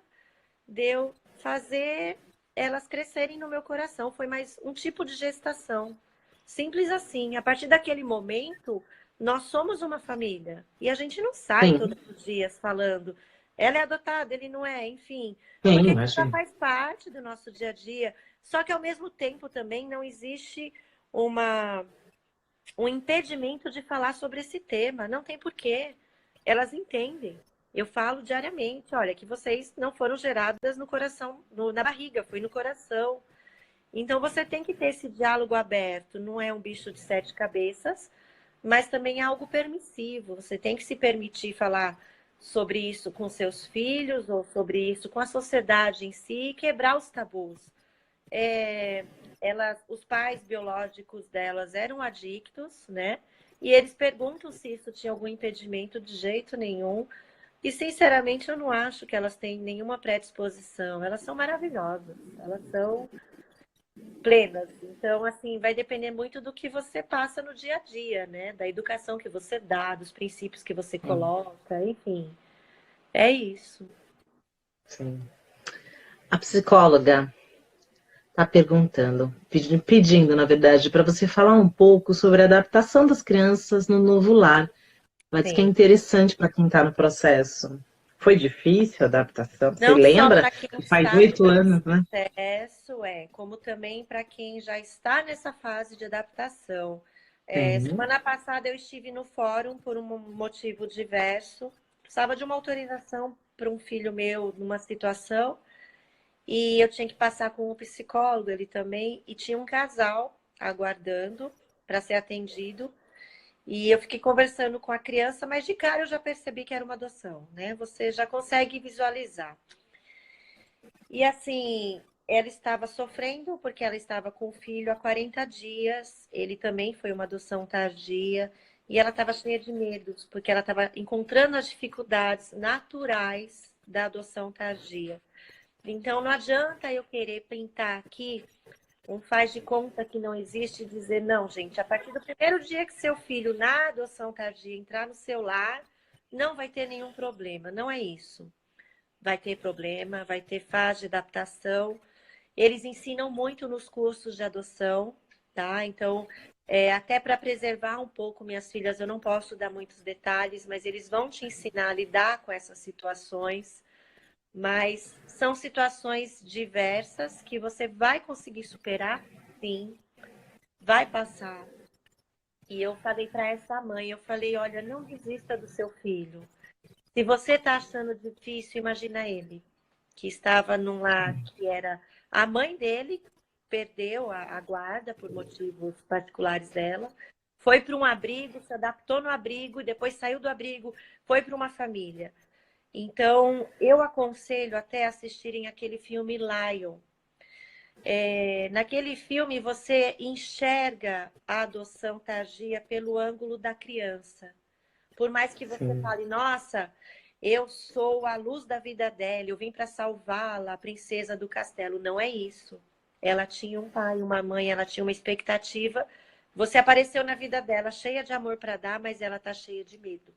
de eu fazer elas crescerem no meu coração. Foi mais um tipo de gestação. Simples assim. A partir daquele momento, nós somos uma família. E a gente não sai Sim, todos os dias falando, ela é adotada, ele não é, enfim. sim, Porque isso já imagina. faz parte do nosso dia a dia. Só que ao mesmo tempo também não existe uma um impedimento de falar sobre esse tema. Não tem porquê. Elas entendem. Eu falo diariamente, olha, que vocês não foram geradas no coração, na barriga, foi no coração. Então você tem que ter esse diálogo aberto. Não é um bicho de 7 cabeças, mas também é algo permissivo. Você tem que se permitir falar sobre isso com seus filhos ou sobre isso com a sociedade em si e quebrar os tabus. Os pais biológicos delas eram adictos, né? E eles perguntam se isso tinha algum impedimento de jeito nenhum. E, sinceramente, eu não acho que elas têm nenhuma predisposição. Elas são maravilhosas, elas são plenas. Então, assim, vai depender muito do que você passa no dia a dia, né? Da educação que você dá, dos princípios que você Sim, coloca, enfim. É isso. sim. A psicóloga está perguntando, pedindo, na verdade, para você falar um pouco sobre a adaptação das crianças no novo lar. Ela diz que é Sim. interessante para quem está no processo. Foi difícil a adaptação? Você Não só lembra? para quem Faz está no 8 anos, né? processo, como também para quem já está nessa fase de adaptação. Sim. Semana passada eu estive no fórum por um motivo diverso. Precisava de uma autorização para um filho meu numa situação e eu tinha que passar com um psicólogo, ele também, e tinha um casal aguardando para ser atendido. E eu fiquei conversando com a criança, mas de cara eu já percebi que era uma adoção, né? Você já consegue visualizar. E assim, ela estava sofrendo porque ela estava com o filho há 40 dias, ele também foi uma adoção tardia, e ela estava cheia de medos, porque ela estava encontrando as dificuldades naturais da adoção tardia. Então, não adianta eu querer pintar aqui um faz de conta que não existe e dizer, não, gente, a partir do primeiro dia que seu filho na adoção tardia entrar no seu lar, não vai ter nenhum problema. Não é isso. Vai ter problema, vai ter fase de adaptação. Eles ensinam muito nos cursos de adoção, tá? Então, até para preservar um pouco minhas filhas, eu não posso dar muitos detalhes, mas eles vão te ensinar a lidar com essas situações. Mas são situações diversas que você vai conseguir superar, sim, vai passar. E eu falei para essa mãe, eu falei, olha, não desista do seu filho. Se você está achando difícil, imagina ele, que estava num lar que era a mãe dele, perdeu a guarda por motivos particulares dela, foi para um abrigo, se adaptou no abrigo, e depois saiu do abrigo, foi para uma família. Então, eu aconselho até assistirem aquele filme Lion. Naquele filme, você enxerga a adoção tardia pelo ângulo da criança. Por mais que você Sim. fale, nossa, eu sou a luz da vida dela, eu vim para salvá-la, a princesa do castelo. Não é isso. Ela tinha um pai, uma mãe, ela tinha uma expectativa. Você apareceu na vida dela cheia de amor para dar, mas ela está cheia de medo,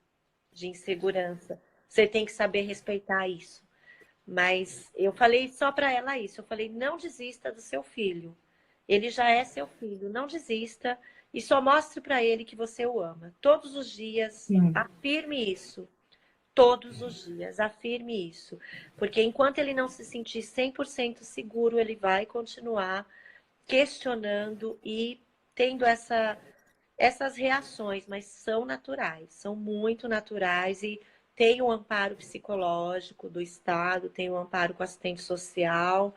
de insegurança. Você tem que saber respeitar isso. Mas eu falei só para ela isso. Eu falei, não desista do seu filho. Ele já é seu filho. Não desista e só mostre para ele que você o ama. Todos os dias, Sim. afirme isso. Todos os dias, afirme isso. Porque enquanto ele não se sentir 100% seguro, ele vai continuar questionando e tendo essas reações, mas são naturais, são muito naturais e tem um amparo psicológico do Estado, tem um amparo com assistente social,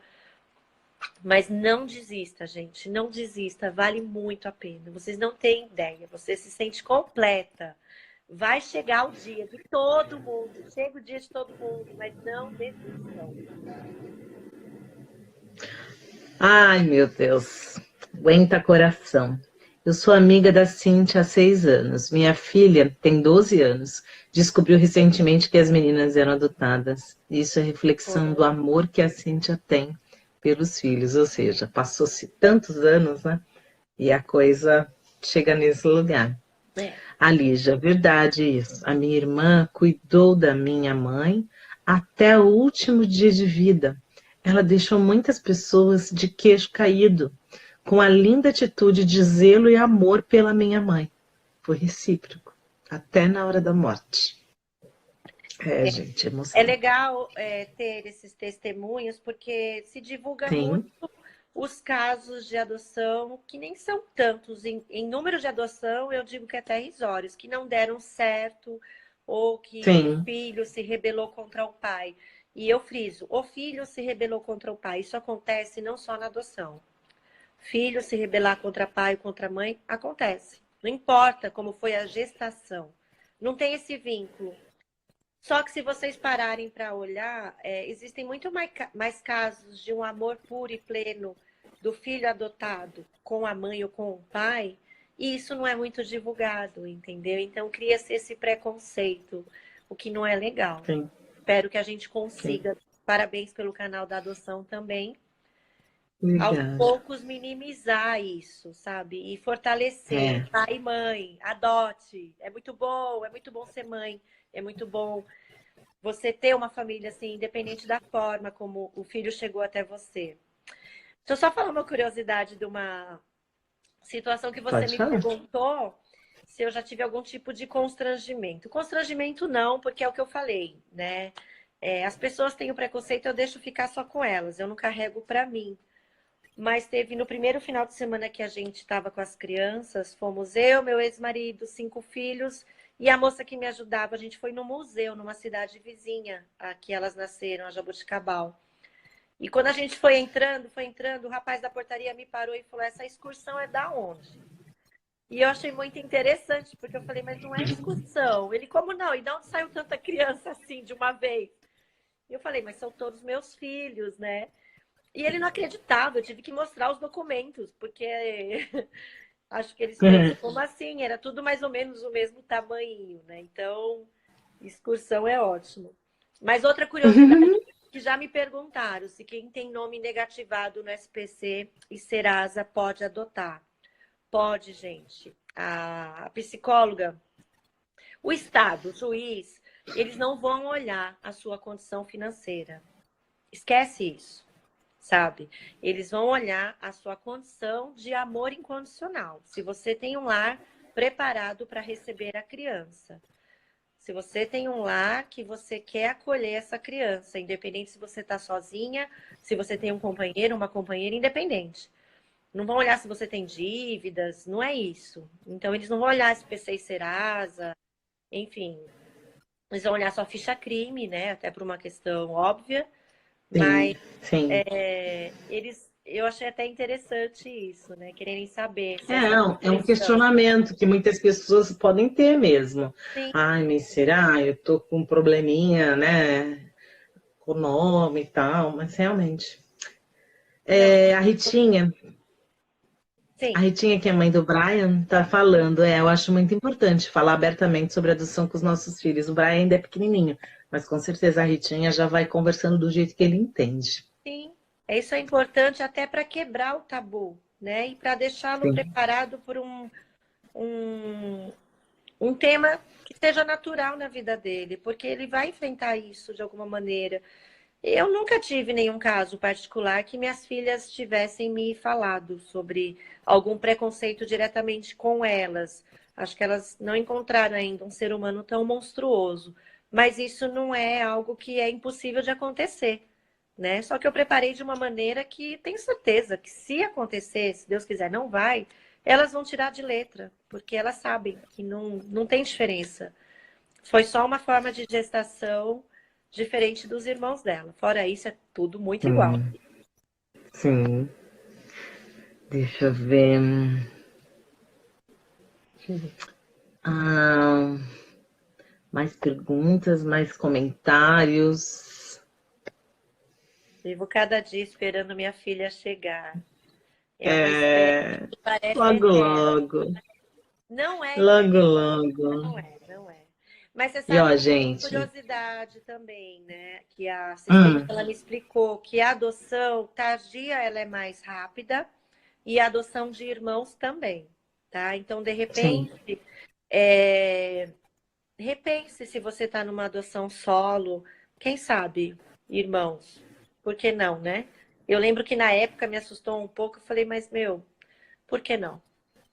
mas não desista, gente, não desista, vale muito a pena. Vocês não têm ideia, você se sente completa. Vai chegar o dia de todo mundo, chega o dia de todo mundo, mas não desistam. Ai, meu Deus. Aguenta coração. Eu sou amiga da Cíntia há 6 anos. Minha filha tem 12 anos. Descobriu recentemente que as meninas eram adotadas. Isso é reflexão do amor que a Cíntia tem pelos filhos. Ou seja, passou-se tantos anos, né? E a coisa chega nesse lugar. É. A Lígia, verdade isso. A minha irmã cuidou da minha mãe até o último dia de vida. Ela deixou muitas pessoas de queixo caído, com a linda atitude de zelo e amor pela minha mãe. Foi recíproco, até na hora da morte. Gente, É emoção. legal ter esses testemunhos, porque se divulga muito Sim, os casos de adoção, que nem são tantos. Em número de adoção, eu digo que até irrisórios, que não deram certo, ou que o sim, filho se rebelou contra o pai. E eu friso, o filho se rebelou contra o pai. Isso acontece não só na adoção. Filho se rebelar contra pai ou contra mãe, acontece. Não importa como foi a gestação. Não tem esse vínculo. Só que se vocês pararem para olhar, existem muito mais casos de um amor puro e pleno do filho adotado com a mãe ou com o pai, e isso não é muito divulgado, entendeu? Então cria-se esse preconceito, o que não é legal. sim, Espero que a gente sim. consiga, parabéns pelo canal da adoção também, aos Obrigada. poucos minimizar isso, sabe? E fortalecer, É, pai e mãe, adote, é muito bom ser mãe, é muito bom você ter uma família assim, independente da forma como o filho chegou até você. Deixa eu só falar uma curiosidade de uma situação que você pode me falar. perguntou se eu já tive algum tipo de constrangimento. Constrangimento não, porque é o que eu falei, né? As pessoas têm o preconceito, eu deixo ficar só com elas, eu não carrego para mim. Mas teve no primeiro final de semana que a gente estava com as crianças, fomos eu, meu ex-marido, 5 filhos e a moça que me ajudava. A gente foi no museu, numa cidade vizinha, a que elas nasceram, a Jaboticabal. E quando a gente foi entrando, o rapaz da portaria me parou e falou: essa excursão é da onde? E eu achei muito interessante, porque eu falei: mas não é excursão. Ele, como não? E de onde saiu tanta criança assim de uma vez? E eu falei: mas são todos meus filhos, né? E ele não acreditava, eu tive que mostrar os documentos, porque acho que eles pensam, como assim? Era tudo mais ou menos o mesmo tamanho, né? Então, excursão é ótimo. Mas outra curiosidade que já me perguntaram se quem tem nome negativado no SPC e Serasa pode adotar. Pode, gente. A psicóloga, o Estado, o juiz, eles não vão olhar a sua condição financeira. Esquece isso, sabe? Eles vão olhar a sua condição de amor incondicional. Se você tem um lar preparado para receber a criança. Se você tem um lar que você quer acolher essa criança, independente se você está sozinha, se você tem um companheiro, uma companheira, independente. Não vão olhar se você tem dívidas, não é isso. Então, eles não vão olhar SPC e Serasa, enfim. Eles vão olhar sua ficha crime, né? Até por uma questão óbvia. Mas Sim. eu achei até interessante isso, né? Quererem saber se É um questionamento que muitas pessoas podem ter mesmo. Sim. Ai, mas será? Eu tô com um probleminha, né? Com o nome e tal, mas realmente. A Ritinha. Sim. A Ritinha, que é mãe do Brian, tá falando. Eu acho muito importante falar abertamente sobre adoção com os nossos filhos. O Brian ainda é pequenininho, mas com certeza a Ritinha já vai conversando do jeito que ele entende. Sim, isso é importante até para quebrar o tabu, né? E para deixá-lo preparado por um tema que seja natural na vida dele, porque ele vai enfrentar isso de alguma maneira. Eu nunca tive nenhum caso particular que minhas filhas tivessem me falado sobre algum preconceito diretamente com elas. Acho que elas não encontraram ainda um ser humano tão monstruoso. Mas isso não é algo que é impossível de acontecer, né? Só que eu preparei de uma maneira que tenho certeza que se acontecer, se Deus quiser, não vai, elas vão tirar de letra, porque elas sabem que não tem diferença. Foi só uma forma de gestação diferente dos irmãos dela. Fora isso, é tudo muito igual. Sim. Deixa eu ver. Mais perguntas, mais comentários. Vivo cada dia esperando minha filha chegar. É uma espera que parece Logo, eterna. logo. Não é Logo, eterna. logo. Não é. Mas você E sabe ó, que tem gente. curiosidade também, né? Que a assistente ela me explicou que a adoção tardia ela é mais rápida e a adoção de irmãos também, tá? Então, de repente, repense se você está numa adoção solo, quem sabe, irmãos, por que não, né? Eu lembro que na época me assustou um pouco, eu falei, mas meu, por que não?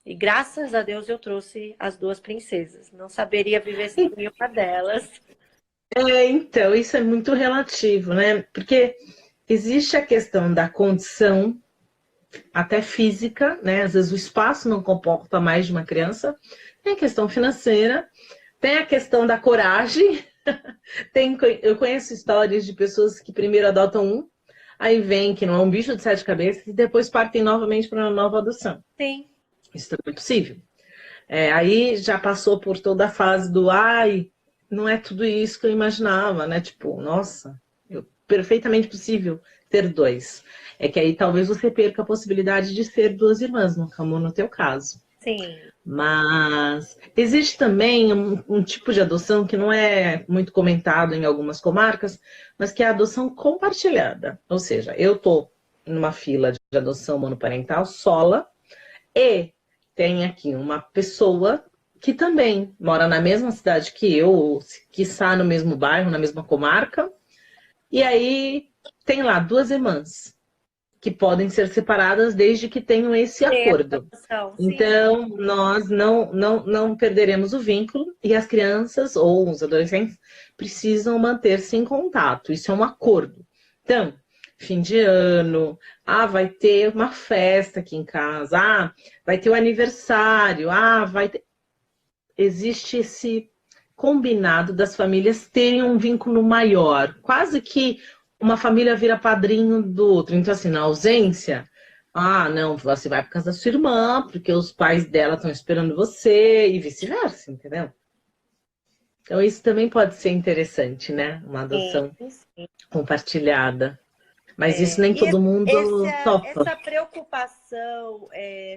E graças a Deus eu trouxe as duas princesas. Não saberia viver sem nenhuma delas. Então, isso é muito relativo, né? Porque existe a questão da condição, até física, né? Às vezes o espaço não comporta mais de uma criança. Tem a questão financeira, tem a questão da coragem. Eu conheço histórias de pessoas que primeiro adotam um, aí vem que não é um bicho de sete cabeças e depois partem novamente para uma nova adoção. Sim. Isso também é possível. Aí já passou por toda a fase do ai, não é tudo isso que eu imaginava, né? Tipo, nossa, perfeitamente possível ter dois. É que aí talvez você perca a possibilidade de ser duas irmãs, como no teu caso. Sim. Mas existe também um tipo de adoção que não é muito comentado em algumas comarcas, mas que é a adoção compartilhada. Ou seja, eu estou numa fila de adoção monoparental sola e tem aqui uma pessoa que também mora na mesma cidade que eu, que está no mesmo bairro, na mesma comarca, e aí tem lá duas irmãs que podem ser separadas desde que tenham esse acordo. Então, nós não perderemos o vínculo e as crianças ou os adolescentes precisam manter-se em contato. Isso é um acordo. Então, fim de ano, vai ter uma festa aqui em casa, vai ter o aniversário, vai ter... Existe esse combinado das famílias terem um vínculo maior, quase que uma família vira padrinho do outro. Então, assim, na ausência, não, você vai para casa da sua irmã, porque os pais dela estão esperando você, e vice-versa, entendeu? Então, isso também pode ser interessante, né? Uma adoção compartilhada. Mas isso nem todo mundo topa. Essa preocupação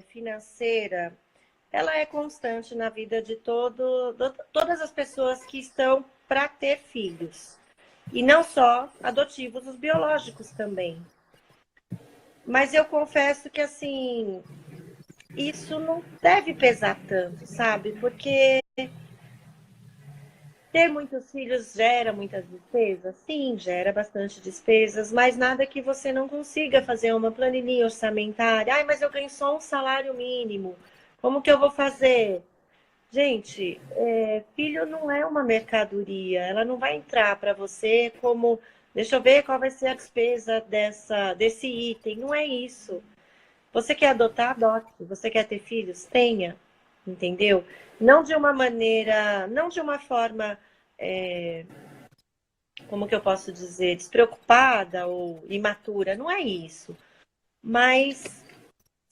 financeira, ela é constante na vida de todas as pessoas que estão para ter filhos. E não só adotivos, os biológicos também. Mas eu confesso que, assim, isso não deve pesar tanto, sabe? Porque ter muitos filhos gera muitas despesas? Sim, gera bastante despesas, mas nada que você não consiga fazer uma planilha orçamentária. Ai, mas eu ganho só um salário mínimo. Como que eu vou fazer? Gente, filho não é uma mercadoria. Ela não vai entrar para você como, deixa eu ver qual vai ser a despesa desse item. Não é isso. Você quer adotar? Adote. Você quer ter filhos? Tenha. Entendeu? Não de uma maneira, não de uma forma, como que eu posso dizer, despreocupada ou imatura. Não é isso. Mas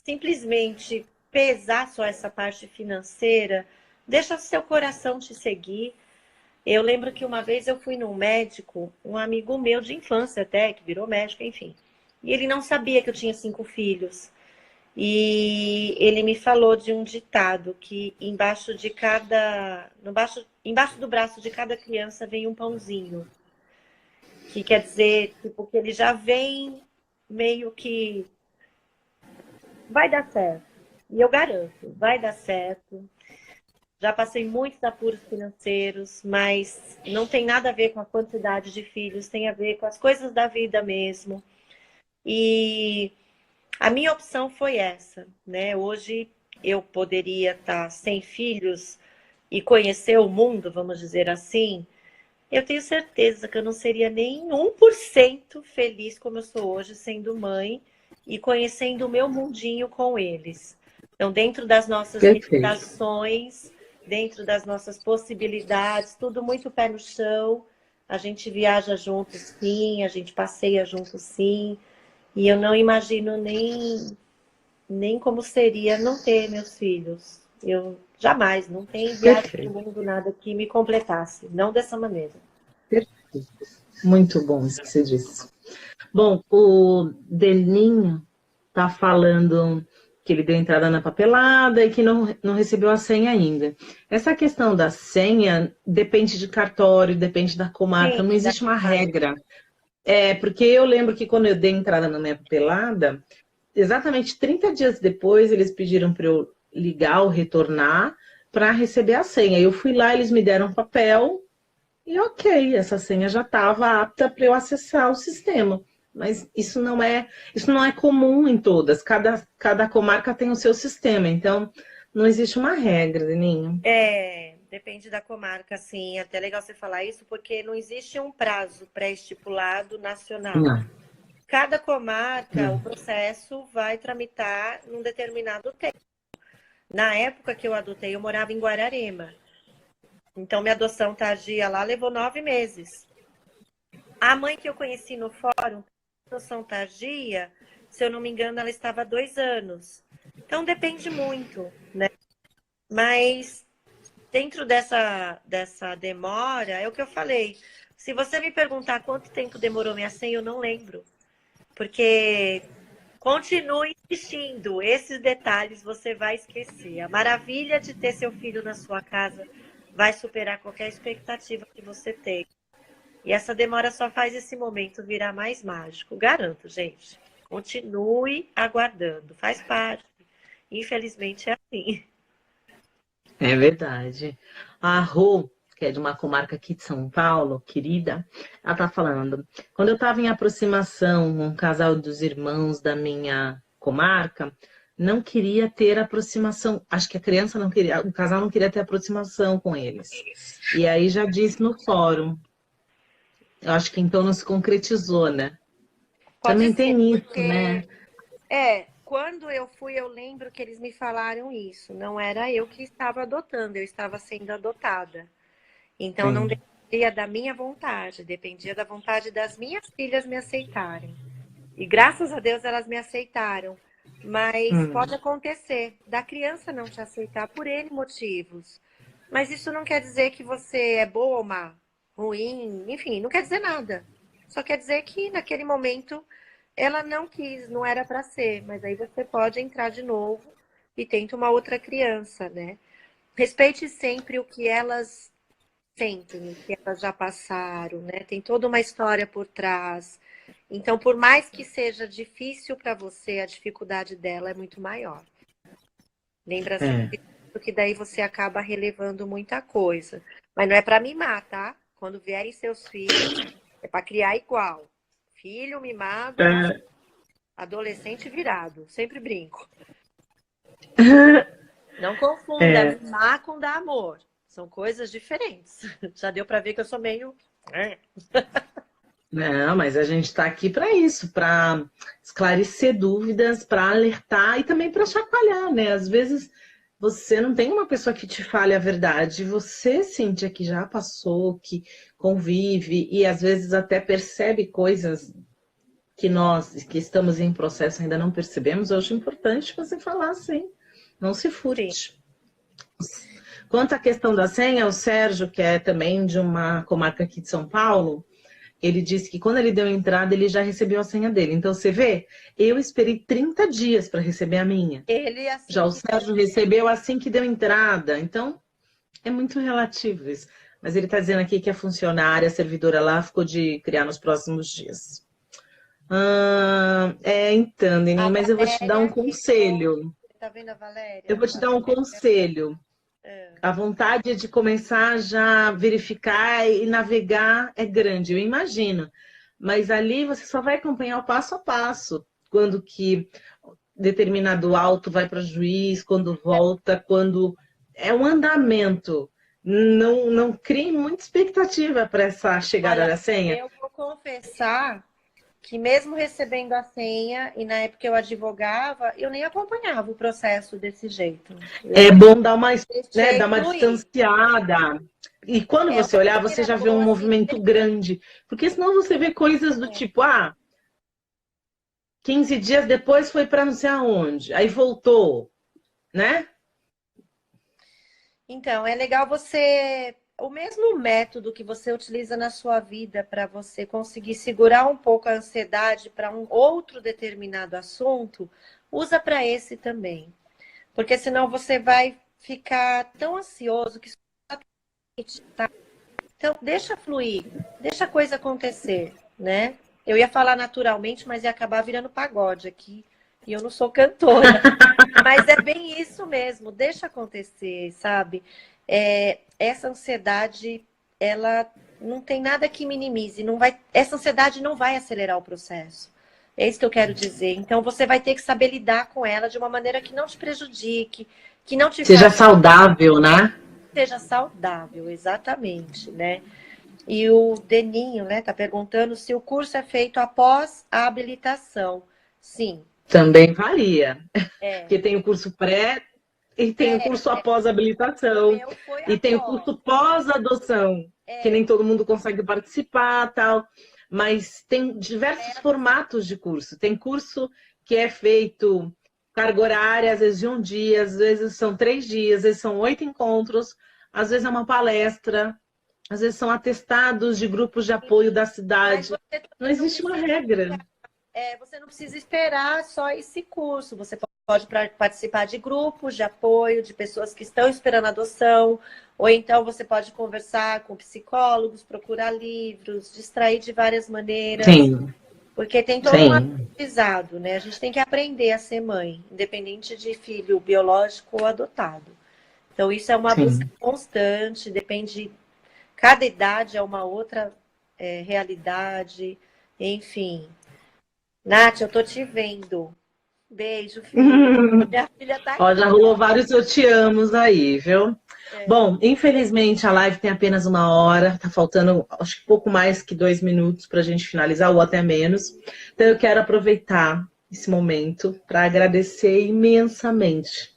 simplesmente pesar só essa parte financeira, deixa seu coração te seguir. Eu lembro que uma vez eu fui num médico, um amigo meu de infância até, que virou médico, enfim. E ele não sabia que eu tinha 5 filhos. E ele me falou de um ditado que embaixo do braço de cada criança vem um pãozinho, que quer dizer, tipo, que ele já vem meio que vai dar certo. E eu garanto, vai dar certo. Já passei muitos apuros financeiros, mas não tem nada a ver com a quantidade de filhos, tem a ver com as coisas da vida mesmo. E a minha opção foi essa, né? Hoje eu poderia estar sem filhos e conhecer o mundo, vamos dizer assim. Eu tenho certeza que eu não seria nem 1% feliz como eu sou hoje, sendo mãe e conhecendo o meu mundinho com eles. Então, dentro das nossas Perfeito. limitações, dentro das nossas possibilidades, tudo muito pé no chão. A gente viaja juntos, sim, a gente passeia juntos, sim. E eu não imagino nem como seria não ter meus filhos. Eu jamais, não tem viagem no Perfeito. mundo, nada que me completasse. Não dessa maneira. Perfeito. Muito bom isso que você disse. Bom, o Delinho tá falando que ele deu entrada na papelada e que não recebeu a senha ainda. Essa questão da senha depende de cartório, depende da comarca, Sim, não existe uma regra. É, porque eu lembro que quando eu dei entrada na minha papelada, exatamente 30 dias depois eles pediram para eu ligar ou retornar para receber a senha. Eu fui lá, eles me deram um papel e ok, essa senha já estava apta para eu acessar o sistema. Mas isso não é comum em todas. Cada comarca tem o seu sistema, então não existe uma regra, Deninho. depende da comarca, sim. É até legal você falar isso, porque não existe um prazo pré-estipulado nacional. Não, Cada comarca, o não. processo vai tramitar num determinado tempo. Na época que eu adotei, eu morava em Guararema. Então, minha adoção tardia lá levou 9 meses. A mãe que eu conheci no fórum, adoção tardia, se eu não me engano, ela estava há 2 anos. Então, depende muito, né? Mas dentro dessa demora, é o que eu falei. Se você me perguntar quanto tempo demorou minha senha, eu não lembro. Porque continue insistindo, esses detalhes você vai esquecer. A maravilha de ter seu filho na sua casa vai superar qualquer expectativa que você tem. E essa demora só faz esse momento virar mais mágico. Garanto, gente. Continue aguardando. Faz parte. Infelizmente é assim. É verdade. A Rô, que é de uma comarca aqui de São Paulo, querida, ela tá falando. Quando eu estava em aproximação com um casal dos irmãos da minha comarca, não queria ter aproximação. Acho que a criança não queria, o casal não queria ter aproximação com eles. E aí já disse no fórum. Eu acho que então não se concretizou, né? Pode Também ser, tem isso, porque né? quando eu fui, eu lembro que eles me falaram isso. Não era eu que estava adotando, eu estava sendo adotada. Então não Sim. dependia da minha vontade, dependia da vontade das minhas filhas me aceitarem. E graças a Deus elas me aceitaram. Mas Hum, pode acontecer da criança não te aceitar por N motivos. Mas isso não quer dizer que você é boa ou má, ruim, enfim, não quer dizer nada. Só quer dizer que naquele momento ela não quis, não era para ser. Mas aí você pode entrar de novo e tenta uma outra criança, né? Respeite sempre o que elas sentem o que elas já passaram, né? Tem toda uma história por trás. Então, por mais que seja difícil para você, a dificuldade dela é muito maior. Lembra É. sempre que daí você acaba relevando muita coisa. Mas não é para mimar, tá? Quando vierem seus filhos, é para criar igual. Filho mimado, É. adolescente virado. Sempre brinco. Não confunda É. mimar com dar amor. São coisas diferentes. Já deu para ver que eu sou meio... Não, mas a gente está aqui para isso, para esclarecer dúvidas, para alertar e também para chacoalhar, né? Às vezes você não tem uma pessoa que te fale a verdade, você, Cíntia, que já passou, que convive e às vezes até percebe coisas que nós, que estamos em processo, ainda não percebemos. Eu acho importante você falar assim, não se furte. Quanto à questão da senha, o Sérgio, que é também de uma comarca aqui de São Paulo, ele disse que quando ele deu entrada, ele já recebeu a senha dele. Então, você vê, eu esperei 30 dias para receber a minha. Ele, assim, Já o Sérgio recebeu assim que deu entrada. Então, é muito relativo isso. Mas ele está dizendo aqui que a funcionária, a servidora lá, ficou de criar nos próximos dias. Então, Neném, mas eu vou te dar um conselho. Tá vendo a Valéria? Eu vou te dar um conselho. A vontade de começar já a verificar e navegar é grande, eu imagino. Mas ali você só vai acompanhar o passo a passo. Quando que determinado auto vai para juiz, quando volta, quando... É um andamento. Não crie muita expectativa para essa chegada da senha. Eu vou confessar que mesmo recebendo a senha, e na época eu advogava, eu nem acompanhava o processo desse jeito. É bom dar uma, Deixei dar uma fluir. distanciada. E quando você olhar, você já vê um movimento grande. Porque senão você vê coisas do tipo, 15 dias depois foi para não sei aonde, aí voltou, né? Então, é legal você... O mesmo método que você utiliza na sua vida para você conseguir segurar um pouco a ansiedade para um outro determinado assunto, usa para esse também. Porque senão você vai ficar tão ansioso que... Tá? Então, deixa fluir, deixa a coisa acontecer, né? Eu ia falar naturalmente, mas ia acabar virando pagode aqui. E eu não sou cantora. Mas é bem isso mesmo, deixa acontecer, sabe? Essa ansiedade, ela não tem nada que minimize. Essa ansiedade não vai acelerar o processo. É isso que eu quero dizer. Então, você vai ter que saber lidar com ela de uma maneira que não te prejudique, que não te Seja saudável, né? Seja saudável, exatamente, né? E o Deninho, né, tá perguntando se o curso é feito após a habilitação. Sim. Também varia. Porque tem o curso pré e tem o curso após habilitação. E tem o curso pós-adoção, que nem todo mundo consegue participar, tal. Mas tem diversos formatos de curso. Tem curso que é feito carga horária, às vezes de um dia, às vezes são 3 dias, às vezes são 8 encontros, às vezes é uma palestra, às vezes são atestados de grupos de apoio da cidade. Não existe uma regra. Você não precisa esperar só esse curso. Você pode participar de grupos de apoio, de pessoas que estão esperando adoção, ou então você pode conversar com psicólogos, procurar livros, distrair de várias maneiras. Sim. Porque tem todo um aprendizado, né? A gente tem que aprender a ser mãe, independente de filho biológico ou adotado. Então, isso é uma busca constante, depende... Cada idade é uma outra realidade, enfim. Nath, eu tô te vendo. Beijo, filha. Minha filha tá aqui. Ó, já rolou vários eu te amos aí, viu? Bom, infelizmente a live tem apenas 1 hora, tá faltando acho que pouco mais que 2 minutos pra gente finalizar, ou até menos. Então eu quero aproveitar esse momento para agradecer imensamente.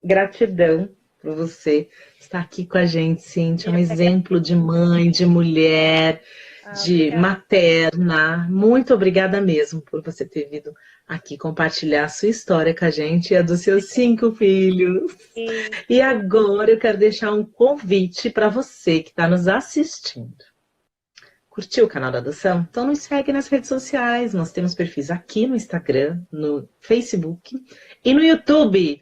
Gratidão por você estar aqui com a gente, Cíntia, um exemplo de mãe, de mulher, de materna. Muito obrigada mesmo por você ter vindo aqui compartilhar a sua história com a gente e a dos seus 5 filhos. E agora eu quero deixar um convite para você que está nos assistindo. Curtiu o canal da Adoção? Então nos segue nas redes sociais. Nós temos perfis aqui no Instagram, no Facebook e no YouTube.